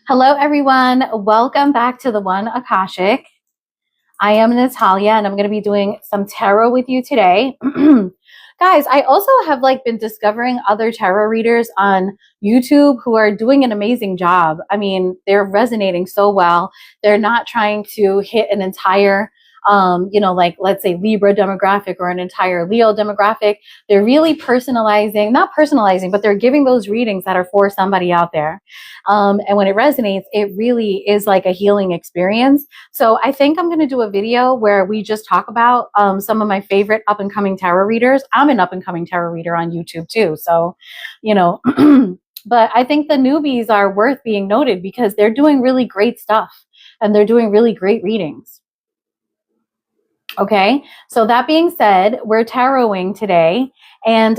Hello, everyone. Welcome back to the One Akashic. I am Natalia, and I'm going to be doing some tarot with you today. Guys, I also have been discovering other tarot readers on YouTube who are doing an amazing job. I mean, they're resonating so well. They're not trying to hit an entire let's say Libra demographic or an entire Leo demographic. They're really not personalizing, but they're giving those readings that are for somebody out there. And when it resonates, it really is like a healing experience. So I think I'm going to do a video where we just talk about some of my favorite up and coming tarot readers. I'm an up and coming tarot reader on YouTube too. So, but I think the newbies are worth being noted because they're doing really great stuff and they're doing really great readings. Okay, so that being said, we're taroting today. And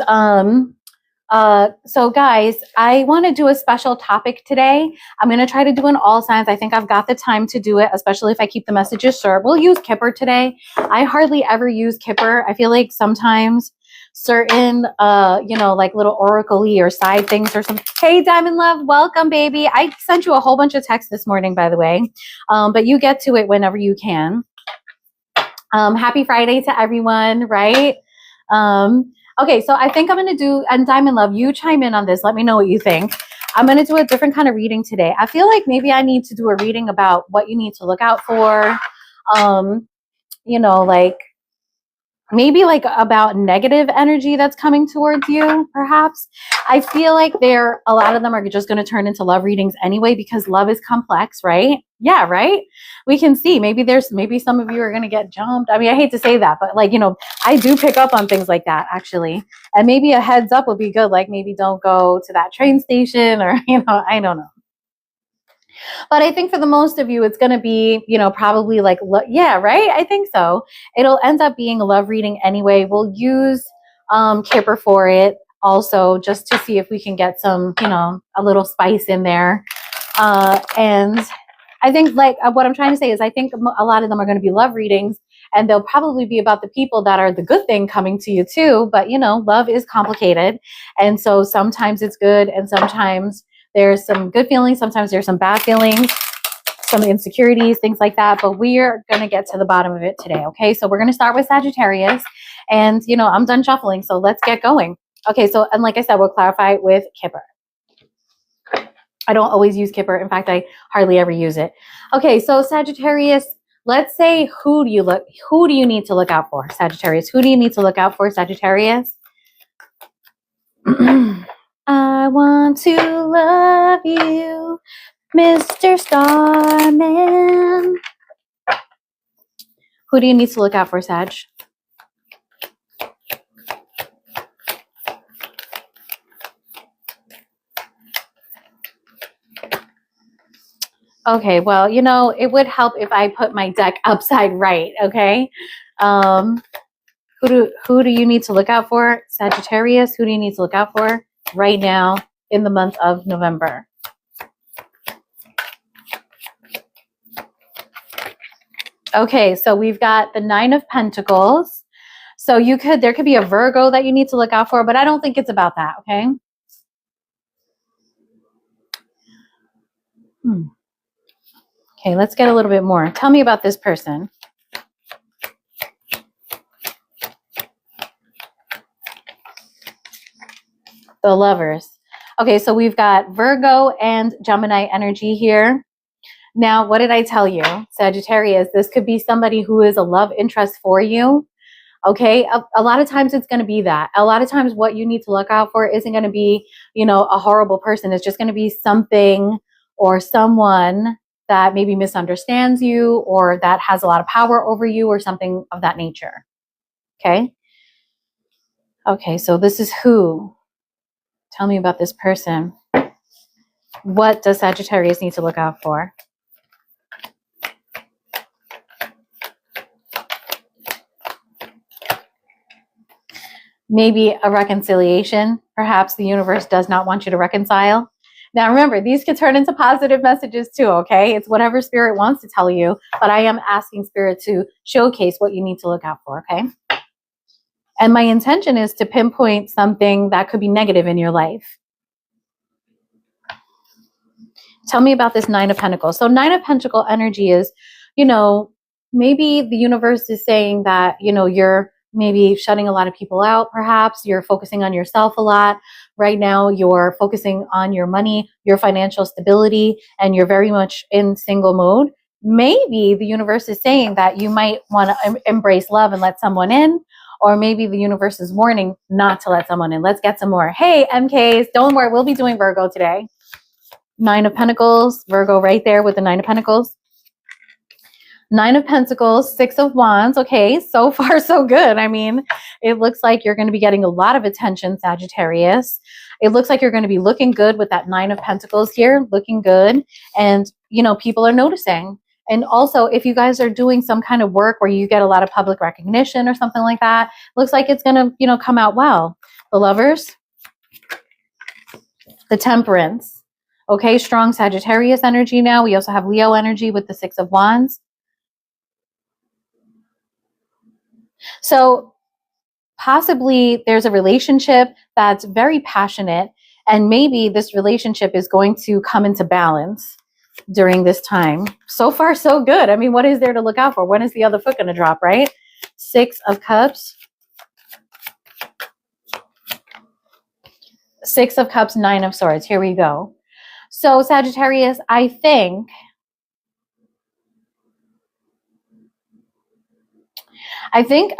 so guys, I want to do a special topic today. I'm going to try to do an all signs. I think I've got the time to do it, especially if I keep the messages short. We'll use Kipper today. I hardly ever use Kipper. I feel like sometimes certain, little oracle-y or side things or something. Hey, Diamond Love, welcome, baby. I sent you a whole bunch of texts this morning, by the way, but you get to it whenever you can. Happy Friday to everyone, right? Okay, so I think I'm going to do, and Diamond Love, you chime in on this. Let me know what you think. I'm going to do a different kind of reading today. I feel like maybe I need to do a reading about what you need to look out for. Maybe about negative energy that's coming towards you, perhaps. I feel like a lot of them are just going to turn into love readings anyway, because love is complex, right? Yeah, right? We can see maybe some of you are going to get jumped. I mean, I hate to say that, but I do pick up on things like that, actually. And maybe a heads up would be good. Like maybe don't go to that train station or, I don't know. But I think for the most of you, it's going to be, probably yeah, right? I think so. It'll end up being a love reading anyway. We'll use Kipper for it also, just to see if we can get some, a little spice in there. And I think what I'm trying to say is I think a lot of them are going to be love readings, and they'll probably be about the people that are the good thing coming to you too. But, love is complicated. And so sometimes it's good and sometimes there's some good feelings. Sometimes there's some bad feelings, some insecurities, things like that. But we're going to get to the bottom of it today. Okay. So we're going to start with Sagittarius, and, I'm done shuffling. So let's get going. Okay. So, and like I said, we'll clarify with Kipper. I don't always use Kipper. In fact, I hardly ever use it. Okay. So Sagittarius, let's say, who do you need to look out for? Sagittarius, who do you need to look out for? Sagittarius? I want to love you, Mr. Starman. Who do you need to look out for, Sag? Okay, well, it would help if I put my deck upside right, okay? Who do you need to look out for? Sagittarius, who do you need to look out for right now in the month of November? Okay, so we've got the Nine of Pentacles. So there could be a Virgo that you need to look out for, but I don't think it's about that, okay? Okay, let's get a little bit more. Tell me about this person. The Lovers. Okay, so we've got Virgo and Gemini energy here. Now, what did I tell you? Sagittarius, this could be somebody who is a love interest for you. Okay, a lot of times it's going to be that. A lot of times what you need to look out for isn't going to be, a horrible person. It's just going to be something or someone that maybe misunderstands you or that has a lot of power over you or something of that nature. Okay. Okay, so this is who. Tell me about this person. What does Sagittarius need to look out for? Maybe a reconciliation. Perhaps the universe does not want you to reconcile. Now, remember, these can turn into positive messages too, okay? It's whatever Spirit wants to tell you, but I am asking Spirit to showcase what you need to look out for, okay? And my intention is to pinpoint something that could be negative in your life. Tell me about this Nine of Pentacles. So Nine of Pentacle energy is, you know, maybe the universe is saying that, you know, you're maybe shutting a lot of people out, perhaps. You're focusing on yourself a lot. Right now, you're focusing on your money, your financial stability, and you're very much in single mode. Maybe the universe is saying that you might want to embrace love and let someone in, or maybe the universe is warning not to let someone in. Let's get some more. Hey, MKs, don't worry, we'll be doing Virgo today. Nine of Pentacles, Virgo right there with the Nine of Pentacles. Nine of Pentacles, Six of Wands. Okay, so far so good. I mean, it looks like you're going to be getting a lot of attention, Sagittarius. It looks like you're going to be looking good with that Nine of Pentacles here, looking good. And, you know, people are noticing. And also, if you guys are doing some kind of work where you get a lot of public recognition or something like that, looks like it's going to, you know, come out well. The Lovers, the Temperance. Okay, strong Sagittarius energy now. We also have Leo energy with the Six of Wands. So possibly there's a relationship that's very passionate, and maybe this relationship is going to come into balance during this time. So far, so good. I mean, what is there to look out for? When is the other foot going to drop, right? Six of Cups. Six of Cups, Nine of Swords. Here we go. So Sagittarius, I think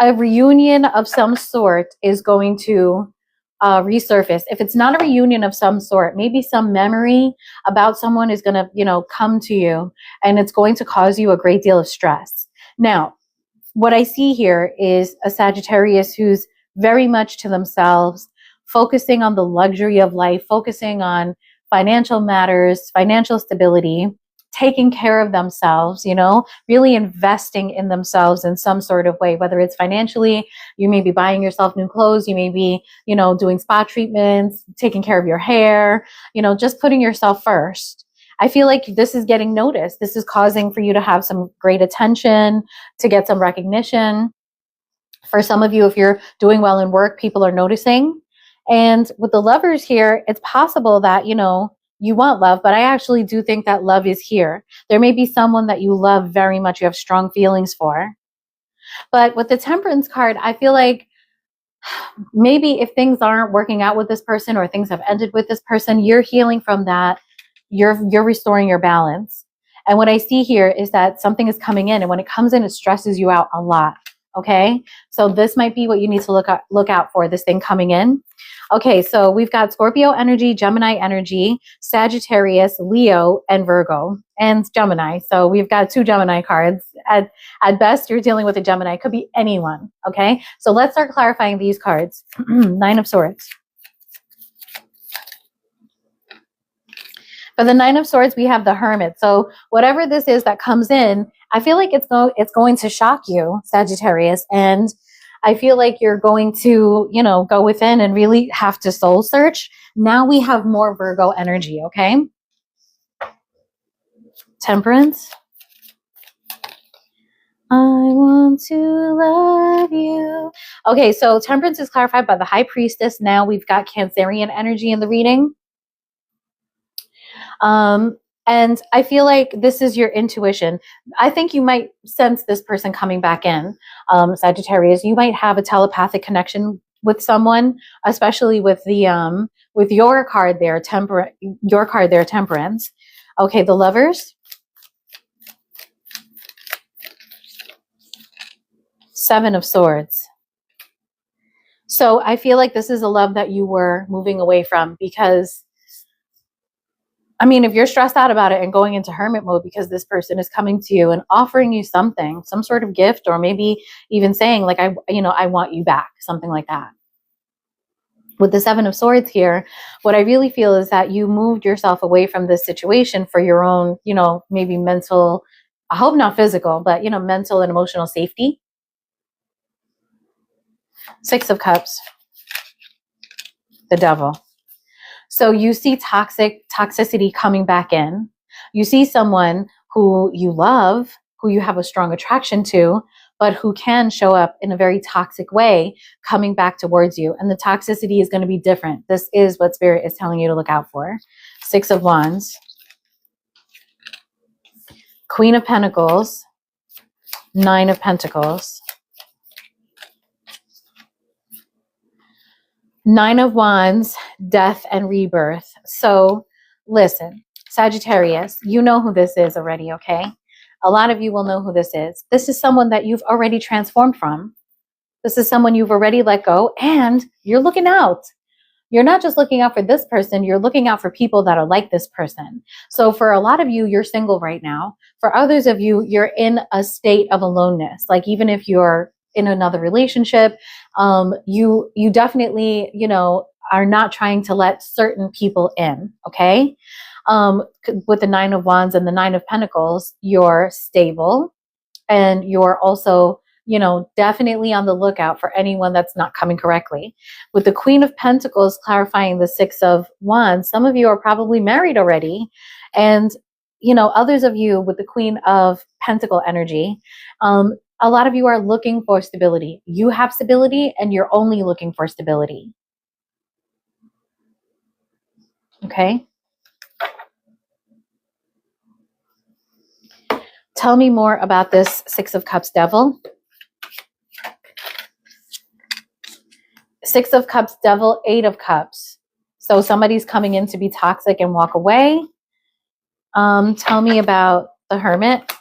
a reunion of some sort is going to resurface. If it's not a reunion of some sort, maybe some memory about someone is going to, you know, come to you, and it's going to cause you a great deal of stress. Now, what I see here is a Sagittarius who's very much to themselves, focusing on the luxury of life, focusing on financial matters, financial stability, taking care of themselves, you know, really investing in themselves in some sort of way, whether it's financially, you may be buying yourself new clothes, you may be, you know, doing spa treatments, taking care of your hair, you know, just putting yourself first. I feel like this is getting noticed. This is causing for you to have some great attention, to get some recognition. For some of you, if you're doing well in work, people are noticing. And with the Lovers here, it's possible that, you know, you want love, but I actually do think that love is here. There may be someone that you love very much, you have strong feelings for. But with the Temperance card, I feel like maybe if things aren't working out with this person, or things have ended with this person, you're healing from that. You're restoring your balance. And what I see here is that something is coming in, and when it comes in, it stresses you out a lot. Okay, so this might be what you need to look out for, this thing coming in. Okay, so we've got Scorpio energy, Gemini energy, Sagittarius, Leo, and Virgo, and Gemini. So we've got two Gemini cards. At best, you're dealing with a Gemini. It could be anyone, okay? So let's start clarifying these cards. Nine of Swords. For the Nine of Swords, we have the Hermit. So whatever this is that comes in, I feel like it's going to shock you, Sagittarius, and I feel like you're going to, you know, go within and really have to soul search. Now we have more Virgo energy, okay? Temperance. I want to love you. Okay, so Temperance is clarified by the High Priestess. Now we've got Cancerian energy in the reading. And I feel like this is your intuition. I think you might sense this person coming back in, Sagittarius. You might have a telepathic connection with someone, especially with the with your card there, Temperance. Okay, the Lovers. Seven of Swords. So I feel like this is a love that you were moving away from, because I mean, if you're stressed out about it and going into hermit mode because this person is coming to you and offering you something, some sort of gift, or maybe even saying like, I want you back, something like that. With the Seven of Swords here, what I really feel is that you moved yourself away from this situation for your own, you know, maybe mental, I hope not physical, but, you know, mental and emotional safety. Six of Cups, the Devil. So you see toxicity coming back in. You see someone who you love, who you have a strong attraction to, but who can show up in a very toxic way coming back towards you. And the toxicity is going to be different. This is what Spirit is telling you to look out for. Six of Wands. Queen of Pentacles, Nine of Pentacles, Nine of Wands, death and rebirth. So listen, Sagittarius, you know who this is already, okay? A lot of you will know who this is. This is someone that you've already transformed from. This is someone you've already let go, and you're looking out. You're not just looking out for this person, you're looking out for people that are like this person. So for a lot of you, you're single right now. For others of you, you're in a state of aloneness. Like even if you're in another relationship, you definitely, are not trying to let certain people in, okay? With the Nine of Wands and the Nine of Pentacles, you're stable, and you're also definitely on the lookout for anyone that's not coming correctly. With the Queen of Pentacles clarifying the Six of Wands, some of you are probably married already. And, others of you with the Queen of Pentacle energy, a lot of you are looking for stability. You have stability and you're only looking for stability. Okay? Tell me more about this Six of Cups devil. Six of Cups, devil, Eight of Cups. So somebody's coming in to be toxic and walk away. Tell me about the Hermit.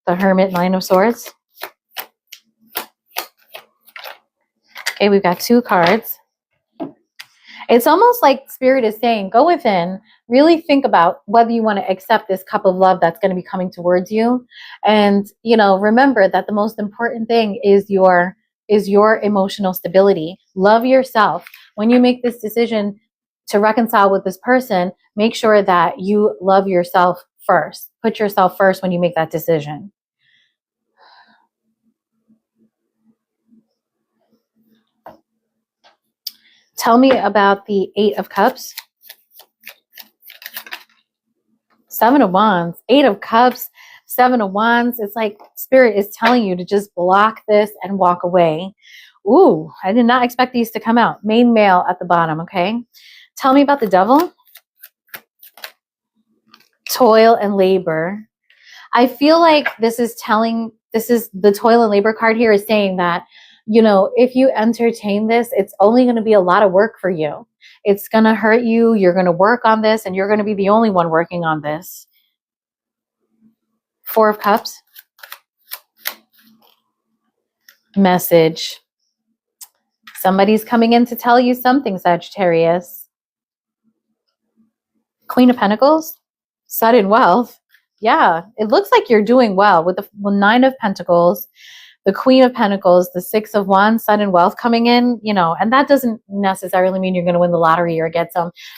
The Hermit, Nine of Swords. Okay, we've got two cards. It's almost like Spirit is saying, go within, really think about whether you want to accept this cup of love that's going to be coming towards you. And, remember that the most important thing is your emotional stability. Love yourself. When you make this decision to reconcile with this person, make sure that you love yourself first. Put yourself first when you make that decision. Tell me about the Eight of Cups. Seven of Wands, Eight of Cups, Seven of Wands. It's like Spirit is telling you to just block this and walk away. Ooh, I did not expect these to come out. Main male at the bottom, okay? Tell me about the Devil. Toil and labor. I feel like this is the toil and labor card here is saying that, if you entertain this, it's only going to be a lot of work for you. It's going to hurt you. You're going to work on this, and you're going to be the only one working on this. Four of Cups. Message. Somebody's coming in to tell you something, Sagittarius. Queen of Pentacles. Sudden wealth. Yeah, it looks like you're doing well with the Nine of Pentacles, the Queen of Pentacles, the Six of Wands, sudden wealth coming in, and that doesn't necessarily mean you're going to win the lottery or get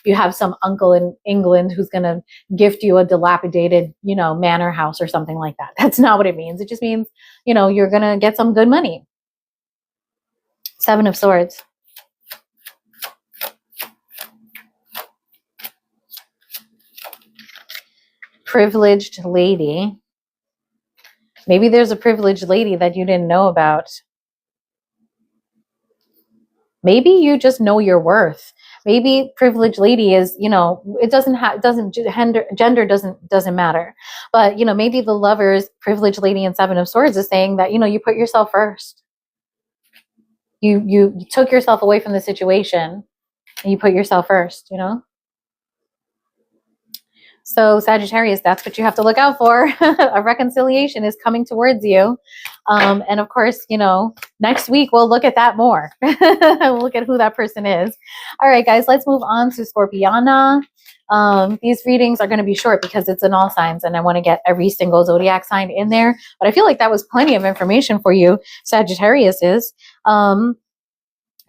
you have some uncle in England who's going to gift you a dilapidated, manor house or something like that. That's not what it means. It just means, you're going to get some good money. Seven of Swords. Privileged lady. Maybe there's a privileged lady that you didn't know about. Maybe you just know your worth. Maybe privileged lady is, gender doesn't matter. But, maybe the Lovers, privileged lady and Seven of Swords is saying that, you put yourself first. You took yourself away from the situation and you put yourself first, So Sagittarius, that's what you have to look out for. A reconciliation is coming towards you. And of course, next week we'll look at that more. We'll look at who that person is. All right, guys, let's move on to Scorpiana. These readings are going to be short because it's in all signs and I want to get every single zodiac sign in there. But I feel like that was plenty of information for you, Sagittarius is.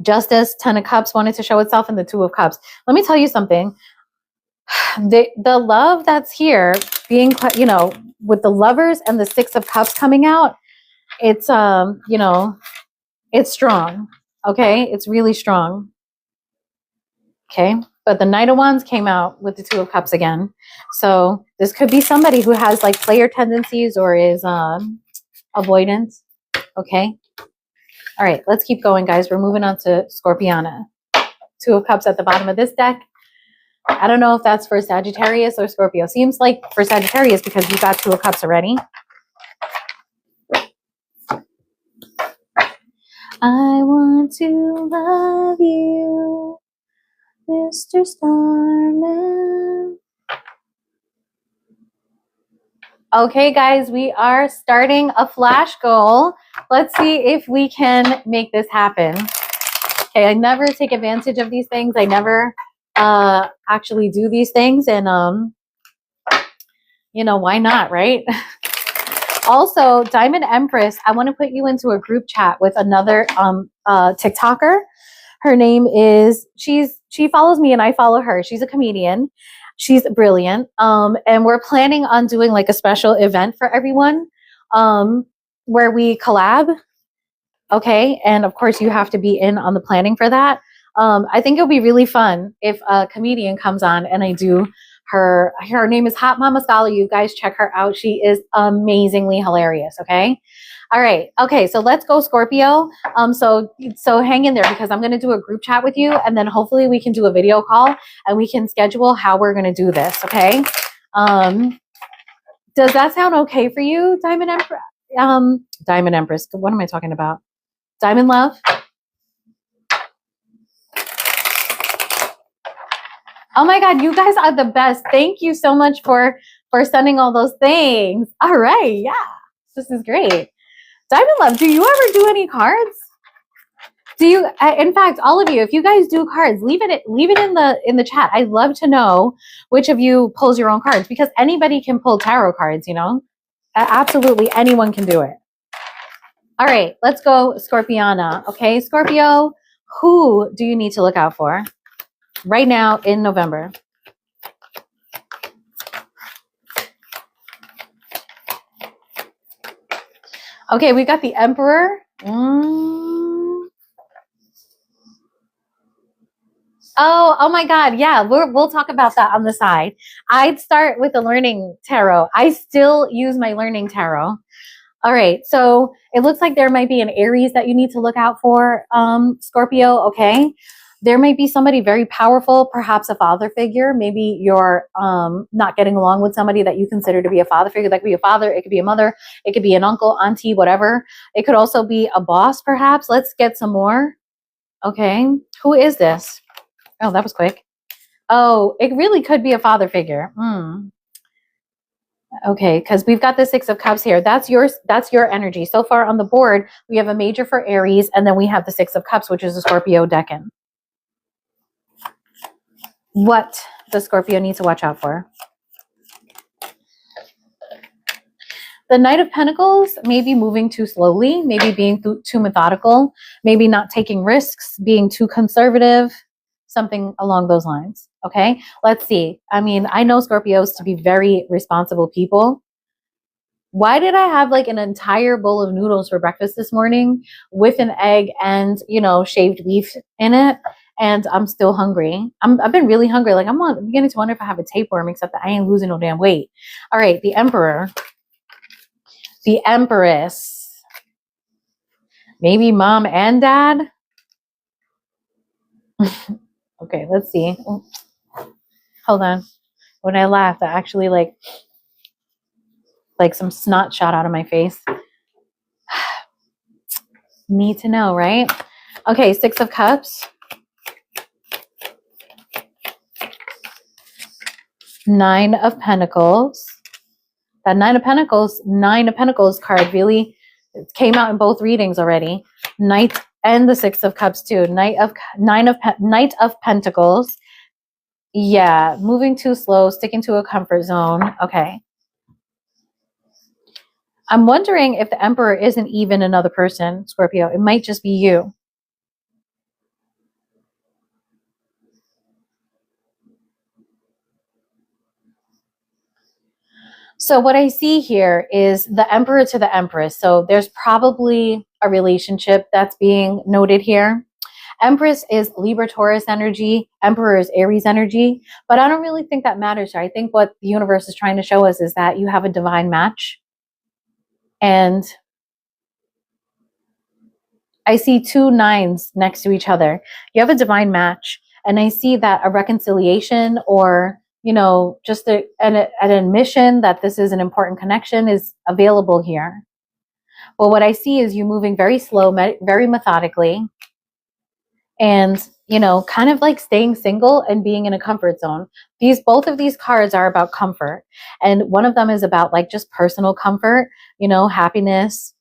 Justice, Ten of Cups wanted to show itself in the Two of Cups. Let me tell you something. The love that's here being, with the Lovers and the Six of Cups coming out, it's, it's strong. Okay. It's really strong. Okay. But the Knight of Wands came out with the Two of Cups again. So this could be somebody who has like player tendencies or is, avoidant. Okay. All right. Let's keep going, guys. We're moving on to Scorpiana. Two of Cups at the bottom of this deck. I don't know if that's for Sagittarius or Scorpio. Seems like for Sagittarius because you got 2 of Cups already. I want to love you, Mr. Starman. Okay, guys, we are starting a flash goal. Let's see if we can make this happen. Okay, I never take advantage of these things. I never actually do these things. And, you know, why not, right? Also, Diamond Empress, I want to put you into a group chat with another TikToker. Her name is, she follows me and I follow her. She's a comedian. She's brilliant. And we're planning on doing like a special event for everyone where we collab. Okay. And of course, you have to be in on the planning for that. I think it'll be really fun if a comedian comes on and I do her name is Hot Mama Scholar. You guys check her out. She is amazingly hilarious. Okay. All right. Okay. So let's go, Scorpio. So hang in there because I'm going to do a group chat with you and then hopefully we can do a video call and we can schedule how we're going to do this. Okay. Does that sound okay for you, Diamond Empress? Diamond Empress. What am I talking about? Diamond Love. Oh my God, you guys are the best. Thank you so much for sending all those things. All right, yeah, this is great. Diamond Love, do you ever do any cards? Do you? In fact, all of you, if you guys do cards, leave it in the chat. I'd love to know which of you pulls your own cards because anybody can pull tarot cards. You know, absolutely anyone can do it. All right, let's go, Scorpiana. Okay, Scorpio, who do you need to look out for right now in November? Okay, we got the Emperor. Oh my God. Yeah, we'll talk about that on the side. I'd start with the Learning Tarot. I still use my Learning Tarot. All right, so it looks like there might be an Aries that you need to look out for, Scorpio, okay? There might be somebody very powerful, perhaps a father figure. Maybe you're not getting along with somebody that you consider to be a father figure. That could be a father, it could be a mother, it could be an uncle, auntie, whatever. It could also be a boss, perhaps. Let's get some more. Okay, who is this? Oh, that was quick. Oh, it really could be a father figure. Okay, because we've got the 6 of Cups here. That's your energy. So far on the board, we have a major for Aries, and then we have the 6 of Cups, which is a Scorpio decan. What does Scorpio need to watch out for? The Knight of Pentacles, maybe moving too slowly, maybe being too methodical, maybe not taking risks, being too conservative, something along those lines. Okay, let's see. I mean, I know Scorpios to be very responsible people. Why did I have like an entire bowl of noodles for breakfast this morning with an egg and, you know, shaved beef in it? And I'm still hungry. I've been really hungry. Like I'm beginning to wonder if I have a tapeworm, except that I ain't losing no damn weight. All right, the Emperor. The Empress. Maybe mom and dad. Okay, let's see. Hold on. When I laughed, I actually like some snot shot out of my face. Need to know, right? Okay, 6 of Cups. 9 of Pentacles. That Nine of Pentacles card really came out in both readings already. Knight and the 6 of Cups too. Knight of Pentacles. Yeah, moving too slow, sticking to a comfort zone. Okay. I'm wondering if the Emperor isn't even another person, Scorpio. It might just be you. So what I see here is the Emperor to the Empress. So there's probably a relationship that's being noted here. Empress is Libra Taurus energy. Emperor is Aries energy. But I don't really think that matters. I think what the universe is trying to show us is that you have a divine match. And I see 2 9s next to each other. You have a divine match. And I see that a reconciliation or, just an admission that this is an important connection is available here. Well, what I see is you moving very slow, very methodically, and, kind of like staying single and being in a comfort zone. Both of these cards are about comfort. And one of them is about like just personal comfort, happiness,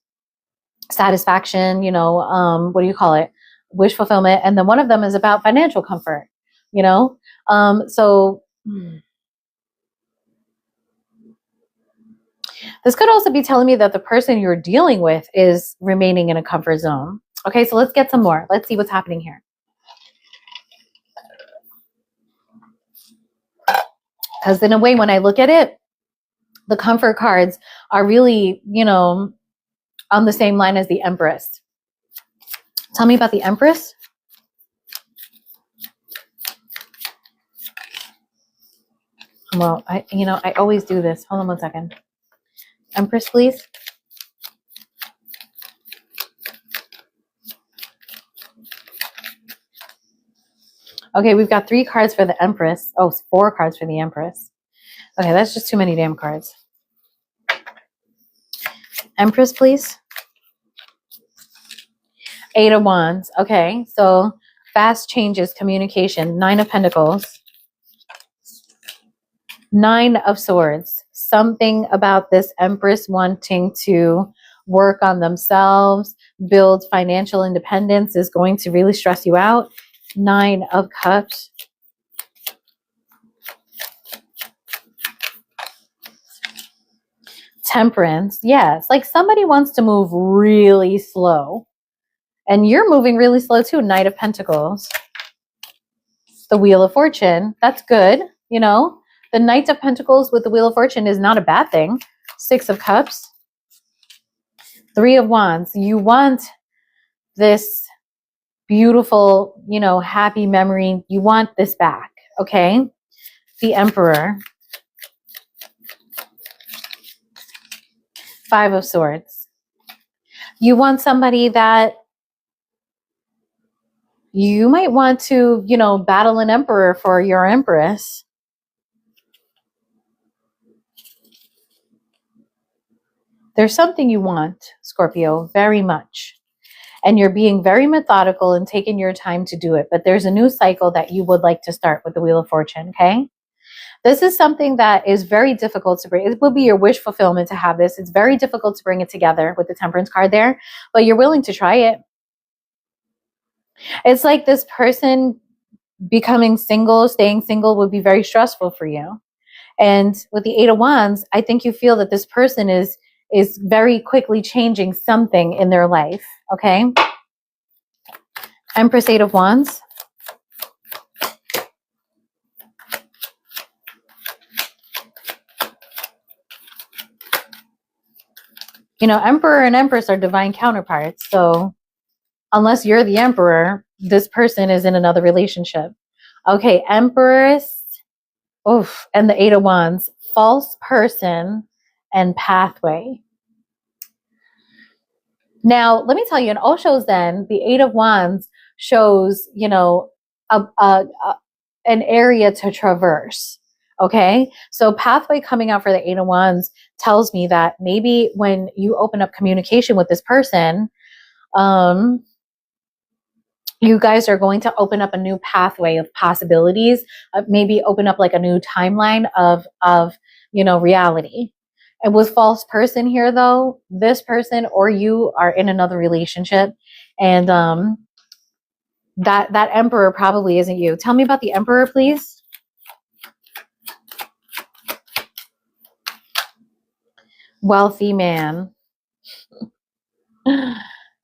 satisfaction, what do you call it? Wish fulfillment. And then one of them is about financial comfort, so this could also be telling me that the person you're dealing with is remaining in a comfort zone. Okay, so let's get some more. Let's see what's happening here. Because in a way, when I look at it, the comfort cards are really, on the same line as the Empress. Tell me about the Empress. Well, I always do this. Hold on one second. Empress, please. Okay, we've got 3 cards for the Empress. Oh, 4 cards for the Empress. Okay, that's just too many damn cards. Empress, please. 8 of Wands. Okay, so fast changes, communication. 9 of Pentacles. 9 of Swords. Something about this Empress wanting to work on themselves, build financial independence is going to really stress you out. 9 of Cups. Temperance. Yes, like somebody wants to move really slow. And you're moving really slow too. Knight of Pentacles. The Wheel of Fortune. That's good. The Knight of Pentacles with the Wheel of Fortune is not a bad thing. 6 of Cups. 3 of Wands. You want this beautiful, happy memory. You want this back. Okay. The Emperor. 5 of Swords. You want somebody that you might want to, battle an emperor for your Empress. There's something you want, Scorpio, very much. And you're being very methodical and taking your time to do it. But there's a new cycle that you would like to start with the Wheel of Fortune, okay? This is something that is very difficult to bring. It will be your wish fulfillment to have this. It's very difficult to bring it together with the Temperance card there, but you're willing to try it. It's like this person becoming single, staying single would be very stressful for you. And with the 8 of Wands, I think you feel that this person is very quickly changing something in their life, okay? Empress, 8 of Wands. Emperor and Empress are divine counterparts. So unless you're the Emperor, this person is in another relationship. Okay, Empress. Oof, and the 8 of Wands. False person and pathway. Now, let me tell you, in Osho's then, the 8 of Wands shows, an area to traverse. Okay, so pathway coming out for the 8 of Wands tells me that maybe when you open up communication with this person, you guys are going to open up a new pathway of possibilities, maybe open up like a new timeline of reality. And with false person here, though, this person or you are in another relationship, and that Emperor probably isn't you. Tell me about the Emperor, please. Wealthy man.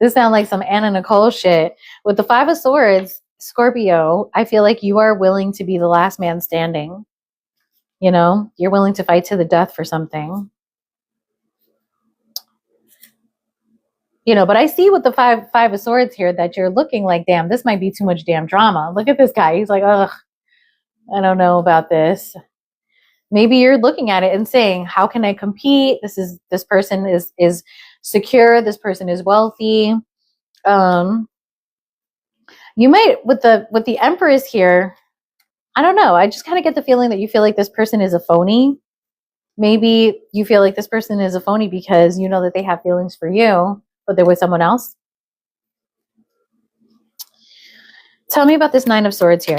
This sounds like some Anna Nicole shit. With the 5 of Swords, Scorpio, I feel like you are willing to be the last man standing. You're willing to fight to the death for something. But I see with the five of Swords here that you're looking like, damn, this might be too much damn drama. Look at this guy. He's like, ugh, I don't know about this. Maybe you're looking at it and saying, how can I compete? This person is secure. This person is wealthy. You might, with the Empress here, I don't know. I just kind of get the feeling that you feel like this person is a phony. Maybe you feel like this person is a phony because you know that they have feelings for you, but they're with someone else. Tell me about this Nine of Swords here.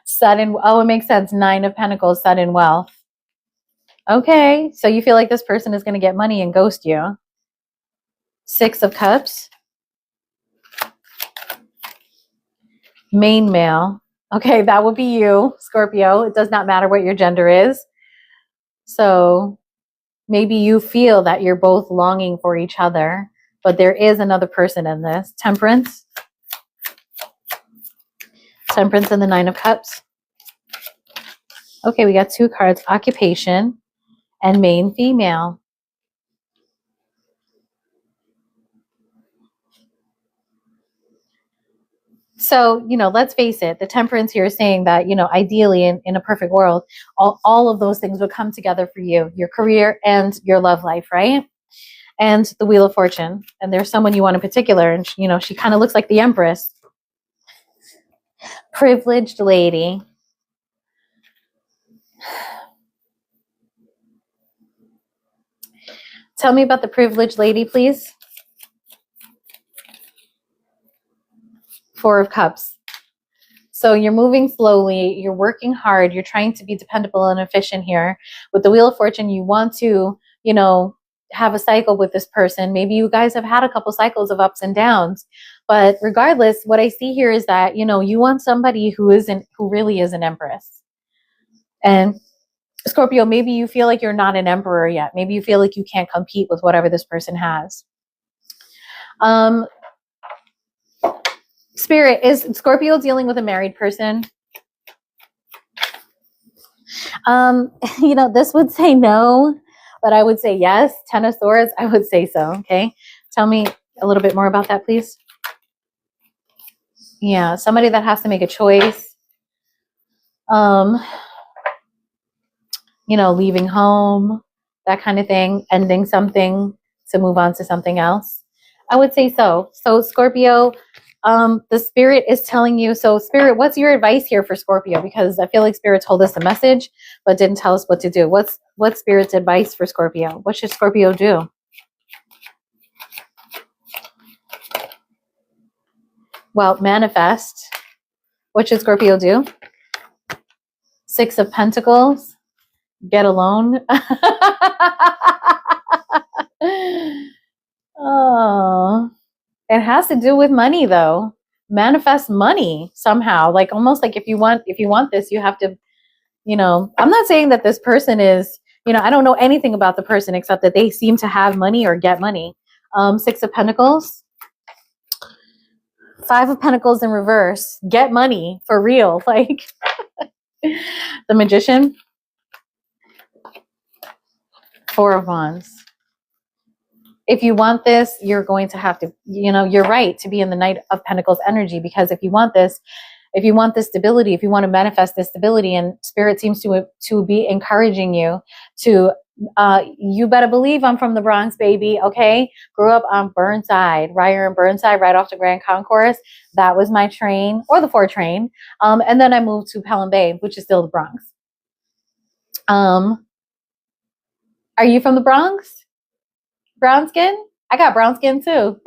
Sudden, oh, it makes sense. Nine of Pentacles, sudden wealth. Okay, so you feel like this person is going to get money and ghost you. Six of Cups. Main male. Okay, that would be you, Scorpio. It does not matter what your gender is. So maybe you feel that you're both longing for each other, but there is another person in this. Temperance. Temperance and the Nine of Cups. Okay, we got two cards. Occupation and main female. So, let's face it, the Temperance here is saying that, ideally in a perfect world, all of those things would come together for you, your career and your love life, right? And the Wheel of Fortune. And there's someone you want in particular, and, she kind of looks like the Empress. Privileged lady. Tell me about the privileged lady, please. Four of Cups. So you're moving slowly, you're working hard, you're trying to be dependable and efficient here. With the Wheel of Fortune, you want to, have a cycle with this person. Maybe you guys have had a couple cycles of ups and downs. But regardless, what I see here is that, you want somebody who really is an Empress. And Scorpio, maybe you feel like you're not an emperor yet. Maybe you feel like you can't compete with whatever this person has. Spirit, is Scorpio dealing with a married person? This would say no, but I would say yes. Ten of Swords, I would say so. Okay. Tell me a little bit more about that, please. Yeah, somebody that has to make a choice. Leaving home, that kind of thing, ending something to move on to something else. I would say so. So Scorpio, the Spirit is telling you, so Spirit, what's your advice here for Scorpio? Because I feel like Spirit told us the message, but didn't tell us what to do. What's Spirit's advice for Scorpio? What should Scorpio do? Well, manifest. What should Scorpio do? Six of Pentacles. Get a loan. Oh, it has to do with money though. Manifest money somehow. Like almost like if you want this, you have to, I'm not saying that this person is, I don't know anything about the person except that they seem to have money or get money. Six of Pentacles. Five of Pentacles in reverse. Get money for real. Like the Magician. Four of Wands. If you want this, you're going to have to, you're right to be in the Knight of Pentacles energy, because if you want this stability, if you want to manifest this stability, and Spirit seems to be encouraging you to, you better believe I'm from the Bronx, baby. Okay. Grew up on Burnside, Ryer and Burnside, right off the Grand Concourse. That was my train, or the 4 train. And then I moved to Pelham Bay, which is still the Bronx. Are you from the Bronx? Brown skin? I got brown skin too.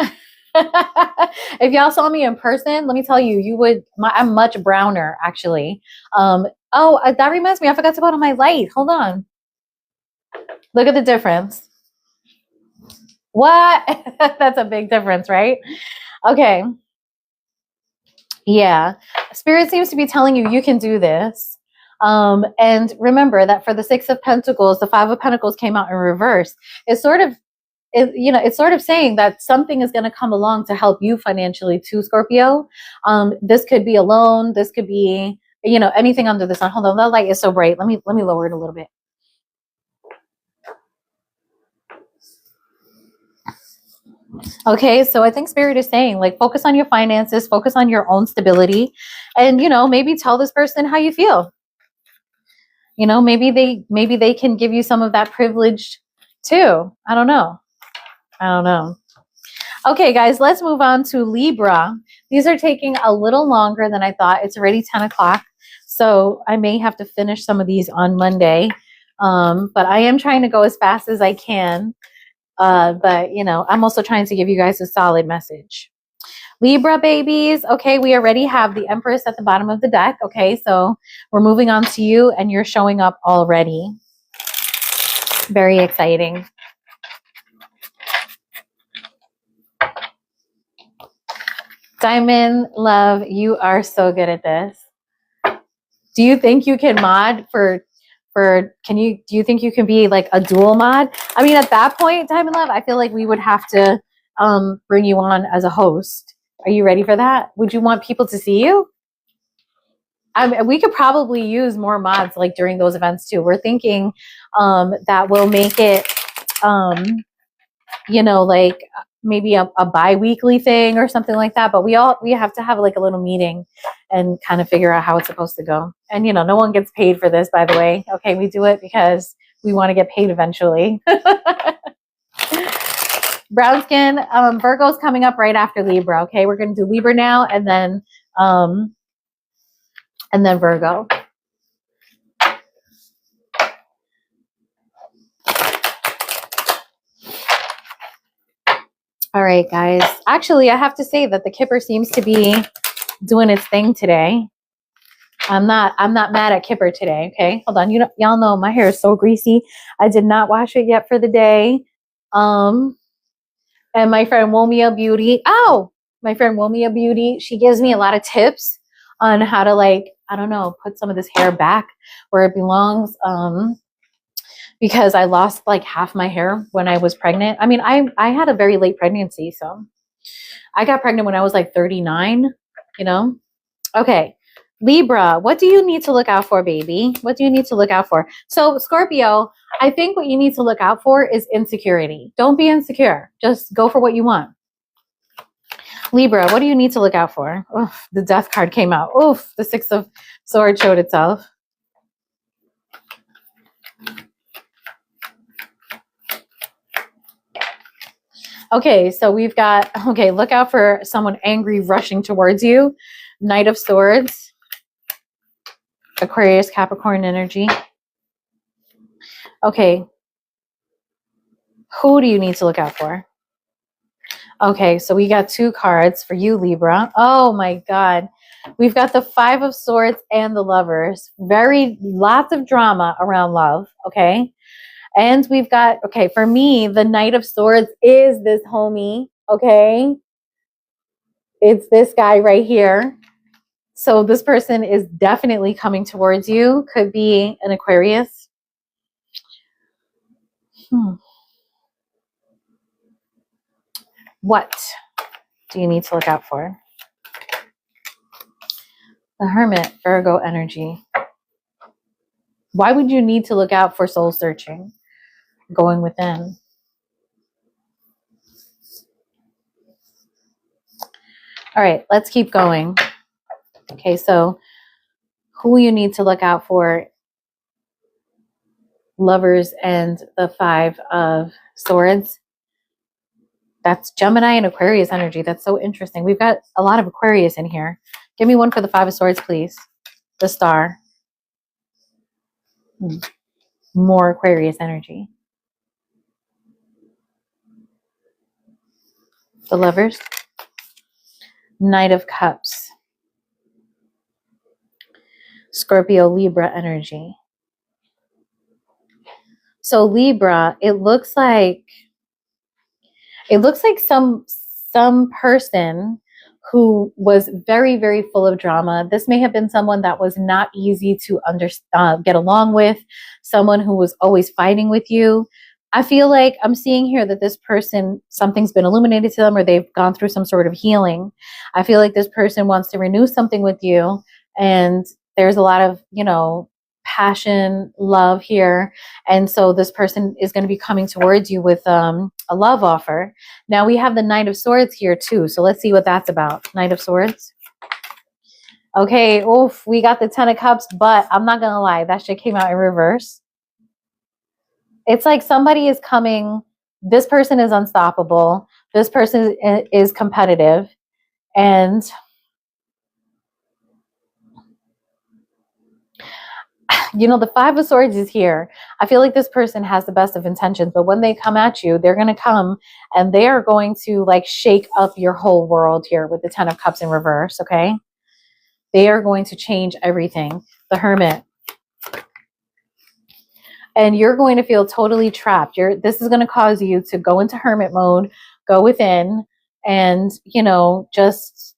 If y'all saw me in person, let me tell you, I'm much browner actually. That reminds me, I forgot to put on my light. Hold on. Look at the difference. What? That's a big difference, right? Okay. Yeah. Spirit seems to be telling you can do this. And remember that for the Six of Pentacles, the Five of Pentacles came out in reverse. It's sort of saying that something is going to come along to help you financially too, Scorpio. This could be a loan. This could be, anything under the sun. Hold on, that light is so bright. Let me lower it a little bit. Okay, so I think Spirit is saying, like, focus on your finances, focus on your own stability, and maybe tell this person how you feel. Maybe they can give you some of that privilege too. I don't know. Okay, guys, let's move on to Libra. These are taking a little longer than I thought. It's already 10 o'clock, so I may have to finish some of these on Monday. But I am trying to go as fast as I can. But, you know, I'm also trying to give you guys a solid message. Libra babies, okay, we already have the Empress at the bottom of the deck. Okay, so we're moving on to you, and you're showing up already. Very exciting. Diamond, love, you are so good at this. Do you think you can mod do you think you can be like a dual mod? I mean, at that point, Diamond Love, I feel like we would have to bring you on as a host. Are you ready for that? Would you want people to see you? I mean, we could probably use more mods like during those events too. We're thinking that will make it you know, like maybe a bi-weekly thing or something like that. But we have to have like a little meeting and kind of figure out how it's supposed to go. And, you know, no one gets paid for this, by the way. Okay, we do it because we want to get paid eventually. Brown skin, Virgo's coming up right after Libra. Okay, we're going to do Libra now and then Virgo. All right, guys. Actually, I have to say that the Kipper seems to be doing its thing today. I'm not mad at Kipper today. Okay, hold on. Y'all know my hair is so greasy. I did not wash it yet for the day. And my friend Womia Beauty. Oh, my friend Womia Beauty. She gives me a lot of tips on how to, like, I don't know, put some of this hair back where it belongs. Because I lost like half my hair when I was pregnant. I mean, I had a very late pregnancy, so I got pregnant when I was like 39, you know? Okay, Libra, what do you need to look out for, baby? What do you need to look out for? So Scorpio, I think what you need to look out for is insecurity. Don't be insecure. Just go for what you want. Libra, what do you need to look out for? Oof, the Death card came out. Oof, the Six of Swords showed itself. Okay, so we've got, okay, look out for someone angry rushing towards you. Knight of Swords. Aquarius, Capricorn energy. Okay. Who do you need to look out for? Okay, so we got two cards for you, Libra. Oh my God. We've got the Five of Swords and the Lovers. Lots of drama around love, okay? And we've got, okay, for me, the Knight of Swords is this homie, okay? It's this guy right here. So this person is definitely coming towards you. Could be an Aquarius. What do you need to look out for? The Hermit, Virgo energy. Why would you need to look out for soul searching? Going within. All right, let's keep going. Okay, so who you need to look out for? Lovers and the Five of Swords. That's Gemini and Aquarius energy. That's so interesting. We've got a lot of Aquarius in here. Give me one for the Five of Swords, please. The Star. More Aquarius energy. The Lovers. Knight of Cups. Scorpio, Libra energy. So Libra, it looks like some person who was very, very full of drama. This may have been someone that was not easy to get along with, someone who was always fighting with you. I feel like I'm seeing here that this person, something's been illuminated to them or they've gone through some sort of healing. I feel like this person wants to renew something with you, and there's a lot of, you know, passion, love here. And so this person is going to be coming towards you with a love offer. Now we have the Knight of Swords here too. So let's see what that's about. Knight of Swords. Okay. Oof. We got the Ten of Cups, but I'm not going to lie. That shit came out in reverse. It's like somebody is coming. This person is unstoppable. This person is competitive, and you know, the Five of Swords is here. I feel like this person has the best of intentions, but when they come at you, they're going to come and they are going to like shake up your whole world here with the Ten of Cups in reverse, okay? They are going to change everything. The Hermit. And you're going to feel totally trapped. This is going to cause you to go into hermit mode, go within, and, you know, just,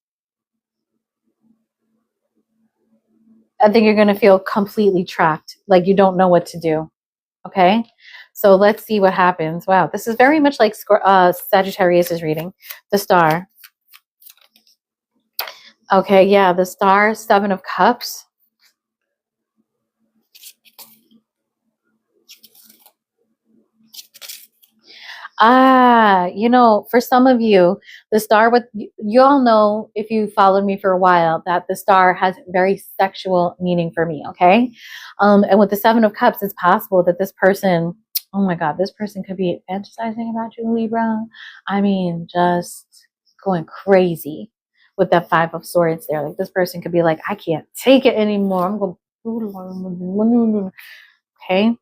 I think you're going to feel completely trapped, like you don't know what to do. Okay, so let's see what happens. Wow, this is very much like Sagittarius' reading. The Star. Okay, yeah, the Star, Seven of Cups. You know, for some of you, the Star, with you all know, if you followed me for a while, that the Star has very sexual meaning for me, okay? And with the Seven of Cups, it's possible that this person, oh my God, this person could be fantasizing about you, Libra. I mean, just going crazy with that Five of Swords there. Like, this person could be like, I can't take it anymore. I'm going, okay?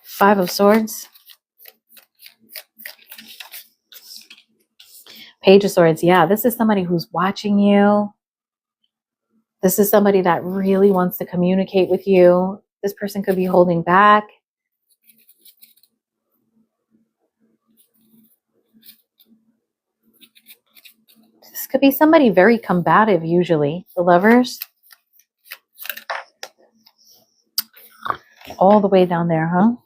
Five of Swords. Page of Swords. Yeah, this is somebody who's watching you. This is somebody that really wants to communicate with you. This person could be holding back. This could be somebody very combative, usually. The Lovers. All the way down there, huh?